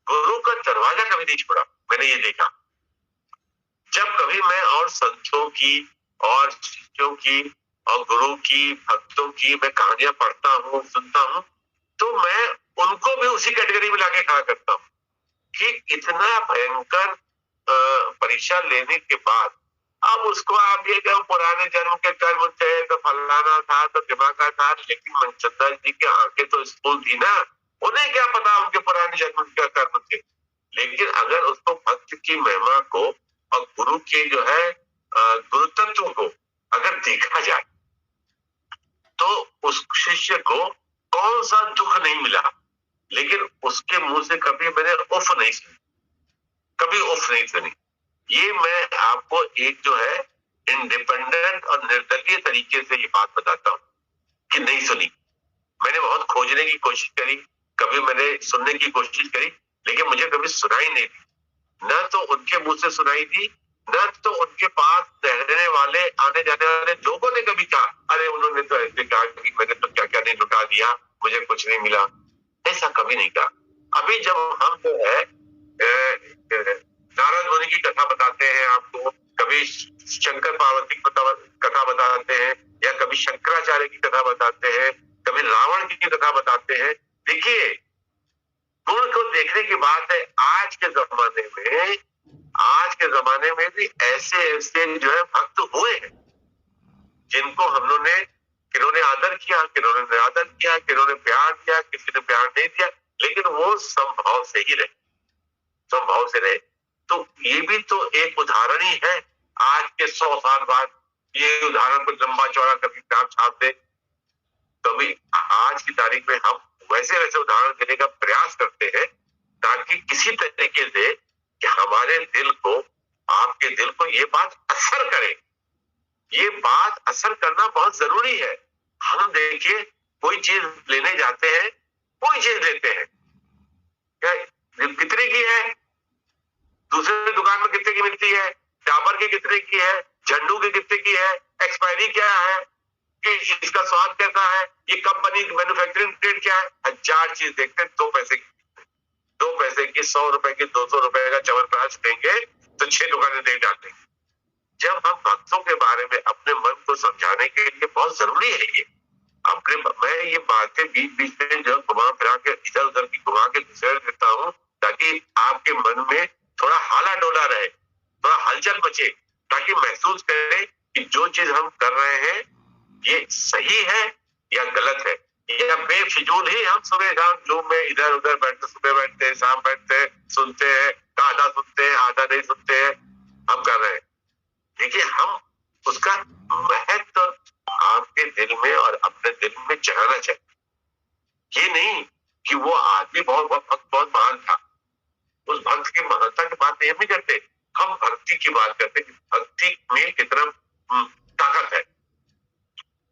गुरु का दरवाजा कभी नहीं छोड़ा। मैंने ये देखा, जब कभी मैं और संतों की और शिष्यों की और गुरु की, भक्तों की मैं कहानियां पढ़ता हूँ, सुनता हूँ, तो मैं उनको भी उसी कैटेगरी में लाके खड़ा करता हूँ कि इतना भयंकर परीक्षा लेने के बाद अब उसको आप ये कहो पुराने जन्म के कर्म थे, तो फलाना था, तो दिमागा था, लेकिन मनचंदा जी की आंखें तो स्कूल थी ना, उन्हें क्या पता उनके पुराने जन्म के कर्म थे। लेकिन अगर उसको भक्त की महिमा को और गुरु के जो है गुरु तत्व को अगर देखा जाए, तो उस शिष्य को कौन सा दुख नहीं मिला, लेकिन उसके मुंह से कभी मैंने उफ नहीं सुनी, कभी उफ नहीं सुनी। ये मैं आपको एक जो है इंडिपेंडेंट और निर्दलीय तरीके से ये बात बताता हूँ कि नहीं सुनी। मैंने बहुत खोजने की कोशिश करी, कभी मैंने सुनने की कोशिश करी, लेकिन मुझे कभी सुनाई नहीं दी। न तो उनके मुंह से सुनाई दी, न तो उनके पास रहने वाले आने जाने वाले लोगों ने कभी कहा अरे उन्होंने तो ऐसे कहा कि मैंने तो क्या क्या नहीं लुटा दिया, मुझे कुछ नहीं मिला, ऐसा कभी नहीं कहा। अभी जब हम जो है नारद मुनि की कथा बताते हैं आपको, कभी शंकर पार्वती की कथा बताते हैं, या कभी शंकराचार्य की कथा बताते हैं, कभी रावण की कथा बताते हैं। देखिए, गुण को देखने की बात है। आज के जमाने में भी ऐसे ऐसे जो है भक्त हुए हैं जिनको हम लोग ने, किन्होंने आदर किया, किन्होंने निरादर किया, किन्होंने प्यार दिया, किसी ने प्यार नहीं दिया, लेकिन वो संभाव से ही रहे, संभाव से रहे। तो ये भी तो एक उदाहरण ही है। आज के 100 साल बाद ये उदाहरण को लंबा चौड़ा कभी किताब छाप दे, कभी आज की तारीख में हम वैसे वैसे उदाहरण देने का प्रयास करते हैं ताकि किसी तरीके से कि हमारे दिल को, आपके दिल को ये बात असर करे। ये बात असर करना बहुत जरूरी है। हम देखिए, कोई चीज लेने जाते हैं, कोई चीज लेते हैं, क्या कितने की है, दूसरे दुकान में कितने की मिलती है, डाबर की कितने की है, झंडू की कितने की है, एक्सपायरी क्या है, कि इसका स्वाद कैसा है, ये कब बनी, मैन्युफैक्चरिंग डेट क्या है, 1000 चीज देखते हैं। 2 पैसे की 100 रुपए की, 200 रुपए का च्यवनप्राश देंगे तो 6 दुकानें दे डालेंगे। जब हम भक्तों के बारे में अपने मन को समझाने के लिए बहुत जरूरी है ये अपने, मैं ये बातें बीच बीच में जो घुमा फिरा के इधर उधर की घुमा के गुजर देता हूँ ताकि आपके मन में थोड़ा हाला डोला रहे, थोड़ा हलचल मचे, ताकि महसूस करें कि जो चीज हम कर रहे हैं ये सही है या गलत है, या बेफिजूल ही हम सुबह शाम जूम में इधर उधर बैठते, सुबह बैठते हैं, शाम बैठते हैं, सुनते हैं, आधा सुनते हैं, आधा नहीं सुनते हैं, हम कर रहे हैं। देखिए, हम उसका महत्व आपके दिल में और अपने दिल में जगाना चाहिए। ये नहीं कि वो आदमी बहुत महान था, उस भक्त की महानता की बात नहीं हम नहीं करते, हम भक्ति की बात करते हैं। भक्ति में कितना ताकत है,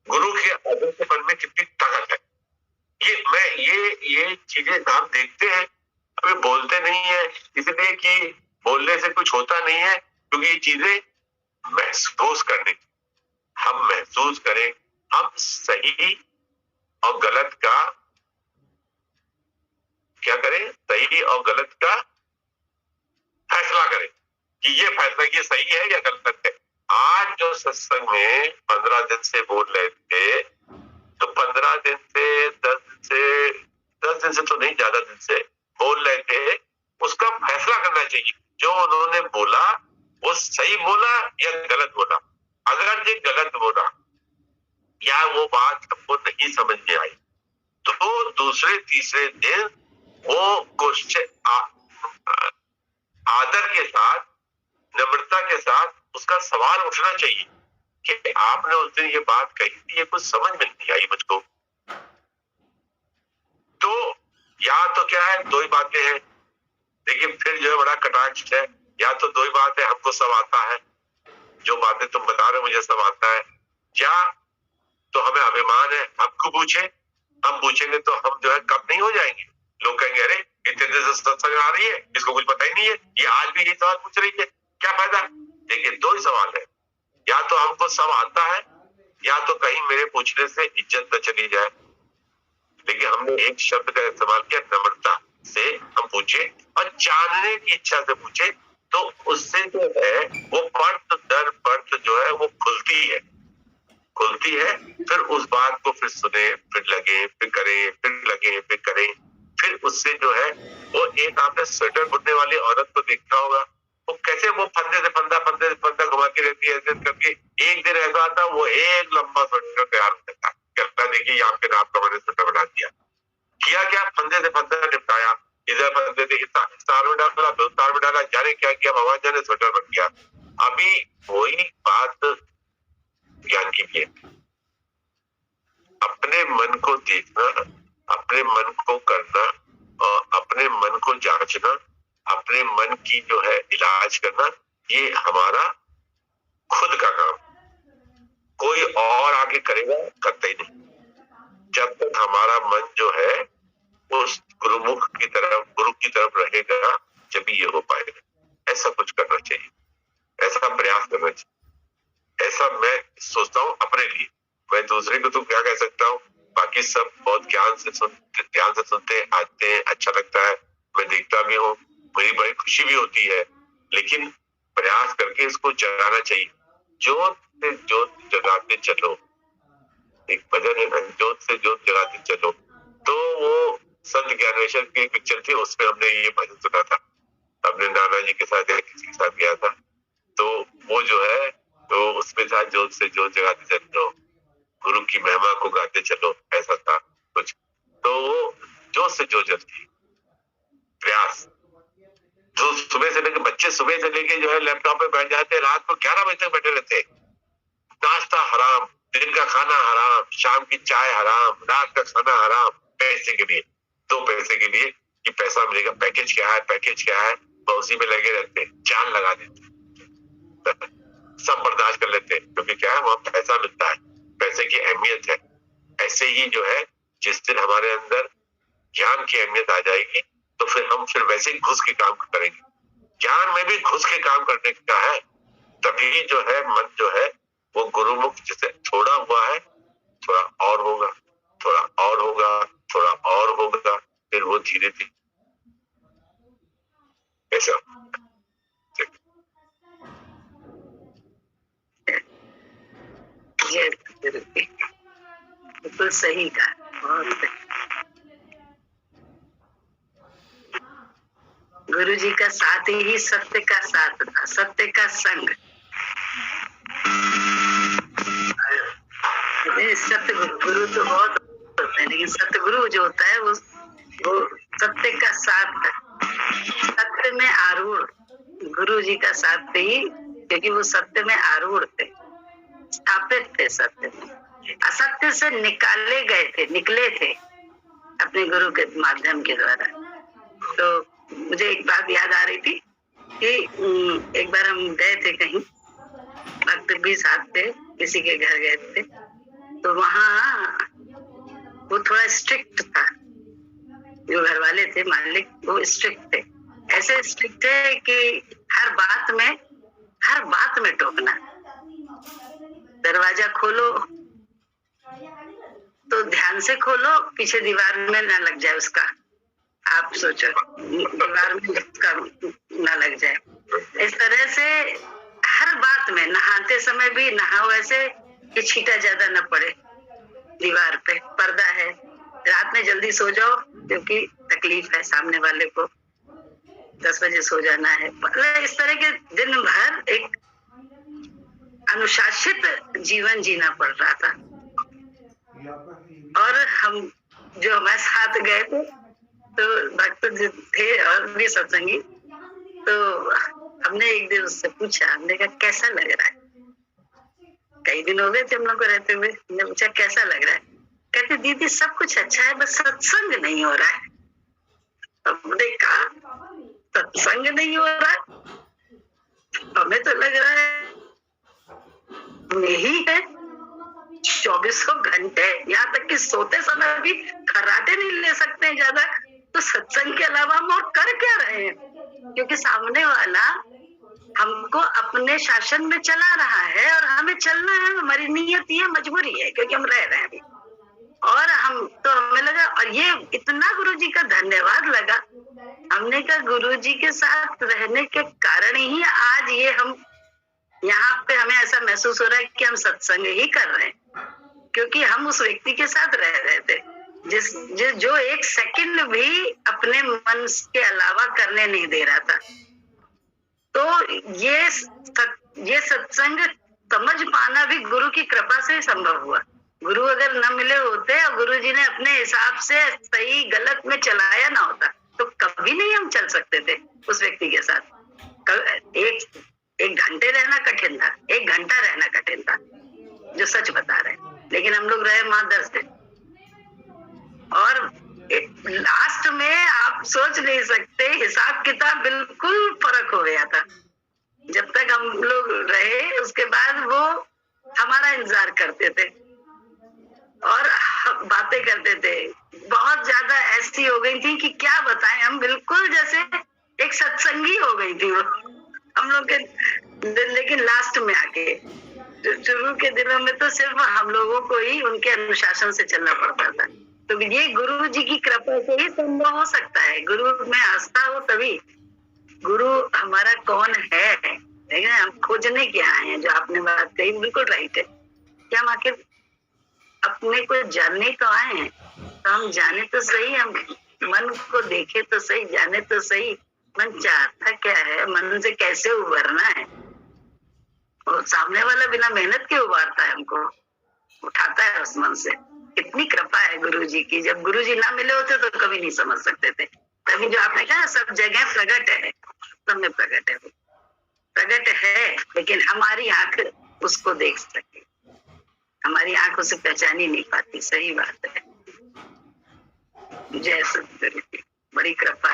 गुरु के आदर्शपन में कितनी ताकत है। ये चीजें हम देखते हैं, अभी बोलते नहीं है, इसलिए कि बोलने से कुछ होता नहीं है, क्योंकि ये चीजें महसूस करने, हम महसूस करें, हम सही और गलत का क्या करें, सही और गलत का फैसला करें कि ये फैसला ये सही है या गलत है। आज जो सत्संग में 15 दिन से बोल रहे थे, तो 15 दिन से 10 दिन से तो नहीं, ज्यादा दिन से बोल रहे थे, उसका फैसला करना चाहिए। जो उन्होंने बोला वो सही बोला या गलत बोला। अगर ये गलत बोला या वो बात हमको नहीं समझ में आई, तो दूसरे तीसरे दिन वो क्वेश्चन आदर के साथ, नम्रता के साथ उसका सवाल उठना चाहिए कि आपने उस दिन ये बात कही थी, ये कुछ समझ में नहीं आई मुझको। तो या तो क्या है, 2 ही बातें हैं, लेकिन फिर जो है बड़ा कटाक्ष है, या तो 2 ही बात है, हमको सब आता है, जो बातें तुम बता रहे हो मुझे सब आता है, या तो हमें अभिमान है, हमको पूछे, हम पूछेंगे तो हम जो है कम नहीं हो जाएंगे। लोग कहेंगे अरे इतने देर से सत्संग आ रही है, इसको कुछ पता ही नहीं है, ये आज भी ये सवाल पूछ रही है, क्या फायदा। देखिए दो ही सवाल है, या तो हमको सब आता है, या तो कहीं मेरे पूछने से इज्जत न चली जाए। लेकिन हमने एक शब्द का इस्तेमाल किया, नम्रता से हम पूछे और जानने की इच्छा से पूछे, तो उससे जो है वो परत दर परत जो है वो खुलती है। फिर उस बात को फिर सुने, फिर लगे, फिर करें, फिर लगे, फिर करें, फिर उससे जो है वो एक आपने स्वेटर बुनने वाली औरत को देखा होगा, वो कैसे वो फंदे से फंदा घुमा के रहती है, ऐसे करके एक दिन ऐसा आता वो एक लंबा स्वेटर तैयार हो जाता है। देखिए आपके नाम का मैंने स्वेटर बना दिया, किया क्या, फंदे से फंदा निपटाया, इधर फंदे से तार में डाला, दो तार में डाला, जाने क्या किया, भगवान जाने स्वेटर बन गया। अभी वही बात ज्ञान की भी है, अपने मन को देखना, अपने मन को करना और अपने मन को जांचना, अपने मन की जो है इलाज करना, ये हमारा खुद का काम। कोई और आगे करेगा, करता ही नहीं। जब तक हमारा मन जो है उस गुरुमुख की तरफ, गुरु की तरफ रहेगा, जब ये हो पाएगा। ऐसा कुछ करना चाहिए, ऐसा प्रयास करना चाहिए। ऐसा मैं सोचता हूँ अपने लिए, मैं दूसरे को तो क्या कह सकता हूँ। बाकी सब बहुत ध्यान से सुनते आते हैं, अच्छा लगता है, मैं देखता भी हूँ, मेरी बड़ी खुशी भी होती है। लेकिन प्रयास करके इसको जगाना चाहिए। जोत से जोत जगाते चलो, एक भजन है, जोत से जोत जगाते चलो। तो वो संत ज्ञानेश्वर की एक पिक्चर थी, उसमें हमने ये भजन सुना था, अपने नाना जी के साथ या किसी के साथ गया था, तो वो जो है तो उसमें था, जोत से जोत जगाते चलो, गुरु की महिमा को गाते चलो, ऐसा था कुछ। तो जोत से जोत जगती, प्रयास। जो सुबह से लेके बच्चे सुबह से लेके जो है लैपटॉप पे बैठ जाते हैं, रात को 11 बजे तक बैठे रहते हैं। नाश्ता हराम, दिन का खाना हराम, शाम की चाय हराम, रात का खाना हराम, पैसे के लिए, 2 पैसे के लिए कि पैसा मिलेगा, पैकेज क्या है, तो उसी में लगे रहते हैं, जान लगा देते हैं, सब बर्दाश्त कर लेते हैं, क्योंकि क्या है वहां पैसा मिलता है, पैसे की अहमियत है। ऐसे ही जो है जिस दिन हमारे अंदर ज्ञान की अहमियत आ जाएगी, तो फिर वैसे ही घुस के काम करेंगे। ज्ञान में भी घुस के काम करने का है, तभी जो है मन जो है वो गुरुमुख जिसे छोड़ा हुआ है, थोड़ा और होगा, थोड़ा और होगा, थोड़ा और होगा, फिर वो धीरे धीरे ऐसा। बिल्कुल सही कहा, बहुत सही। गुरु जी का साथ ही सत्य का साथ था, सत्य का संग। सत्य गुरु तो बहुत होते हैं, लेकिन सतगुरु जो होता है वो सत्य का साथ है, सत्य में आरूढ़। गुरु जी का साथ ही, क्योंकि वो सत्य में आरूढ़ थे, स्थापित थे सत्य में, असत्य से निकले थे अपने गुरु के माध्यम के द्वारा। तो मुझे एक बात याद आ रही थी कि एक बार हम गए थे कहीं, भक्त भी साथ थे, किसी के घर गए थे, तो वहाँ वो थोड़ा स्ट्रिक्ट था, जो घर वाले थे, मालिक, वो स्ट्रिक्ट थे, ऐसे स्ट्रिक्ट थे कि हर बात में टोकना। दरवाजा खोलो तो ध्यान से खोलो, पीछे दीवार में ना लग जाए उसका, आप सोचो दीवार में उसका ना लग जाए। इस तरह से हर बात में, नहाते समय भी नहाओ ऐसे कि छींटा ज्यादा न पड़े दीवार पे, पर्दा है, रात में जल्दी सो जाओ क्योंकि तकलीफ है सामने वाले को, 10 बजे सो जाना है। इस तरह के दिन भर एक अनुशासित जीवन जीना पड़ रहा था। और हम जो हमारे साथ गए थे तो भक्त थे और भी सत्संगी, तो हमने एक दिन उससे पूछा, हमने कहा कैसा लग रहा है, कई दिन हो गए थे हम लोग को रहते हुए, हमने पूछा कैसा लग रहा है, कहते दीदी सब कुछ अच्छा है, बस सत्संग नहीं हो रहा है। हमने कहा सत्संग नहीं हो रहा है, हमें तो लग रहा है यही है, 24 घंटे, यहाँ तक कि सोते समय भी खर्राटे नहीं ले सकते हैं ज्यादा, तो सत्संग के अलावा हम और कर क्या रहे हैं? क्योंकि सामने वाला हमको अपने शासन में चला रहा है और हमें चलना है, हमारी नियत ये मजबूरी है, क्योंकि हम रह रहे हैं अभी। और हम तो हमें लगा, और ये इतना गुरुजी का धन्यवाद लगा, हमने कहा गुरुजी के साथ रहने के कारण ही आज ये हम यहाँ पे हमें ऐसा महसूस हो रहा है कि हम सत्संग ही कर रहे हैं, क्योंकि हम उस व्यक्ति के साथ रह रहे थे जो एक सेकंड भी अपने मन के अलावा करने नहीं दे रहा था। तो ये सत्संग समझ पाना भी गुरु की कृपा से ही संभव हुआ। गुरु अगर न मिले होते और गुरु जी ने अपने हिसाब से सही गलत में चलाया ना होता तो कभी नहीं हम चल सकते थे उस व्यक्ति के साथ। एक घंटे रहना कठिन था, 1 घंटा रहना कठिन था, जो सच बता रहे हैं। लेकिन हम लोग रहे माँ 10 दिन, और लास्ट में आप सोच नहीं सकते, हिसाब किताब बिल्कुल फर्क हो गया था। जब तक हम लोग रहे उसके बाद वो हमारा इंतजार करते थे और बातें करते थे। बहुत ज्यादा ऐसी हो गई थी कि क्या बताएं, हम बिल्कुल जैसे एक सत्संगी हो गई थी वो हम लोग के। लेकिन लास्ट में आके शुरू के दिनों में तो सिर्फ हम लोगों को ही उनके अनुशासन से चलना पड़ता था। तो ये गुरु जी की कृपा से ही संभव हो सकता है। गुरु में आस्था हो तभी। गुरु हमारा कौन है, लेकिन हम खोजने क्या आए हैं, जो आपने बात कही बिल्कुल राइट है कि हम आखिर अपने को जानने तो आए हैं, तो हम जाने तो सही, हम मन को देखे तो सही, जाने तो सही मन चाहता क्या है, मन से कैसे उभरना है। और सामने वाला बिना मेहनत के उभारता है, हमको उठाता है उस मन से। कितनी कृपा है गुरु जी की। जब गुरु जी ना मिले होते तो कभी नहीं समझ सकते थे। तभी जो आपने कहा सब जगह प्रकट है, सब में प्रकट है, प्रकट है, लेकिन हमारी आंख उसको देख सके, हमारी आंख उसे पहचान ही नहीं पाती। सही बात है। जय सतगुरु की बड़ी कृपा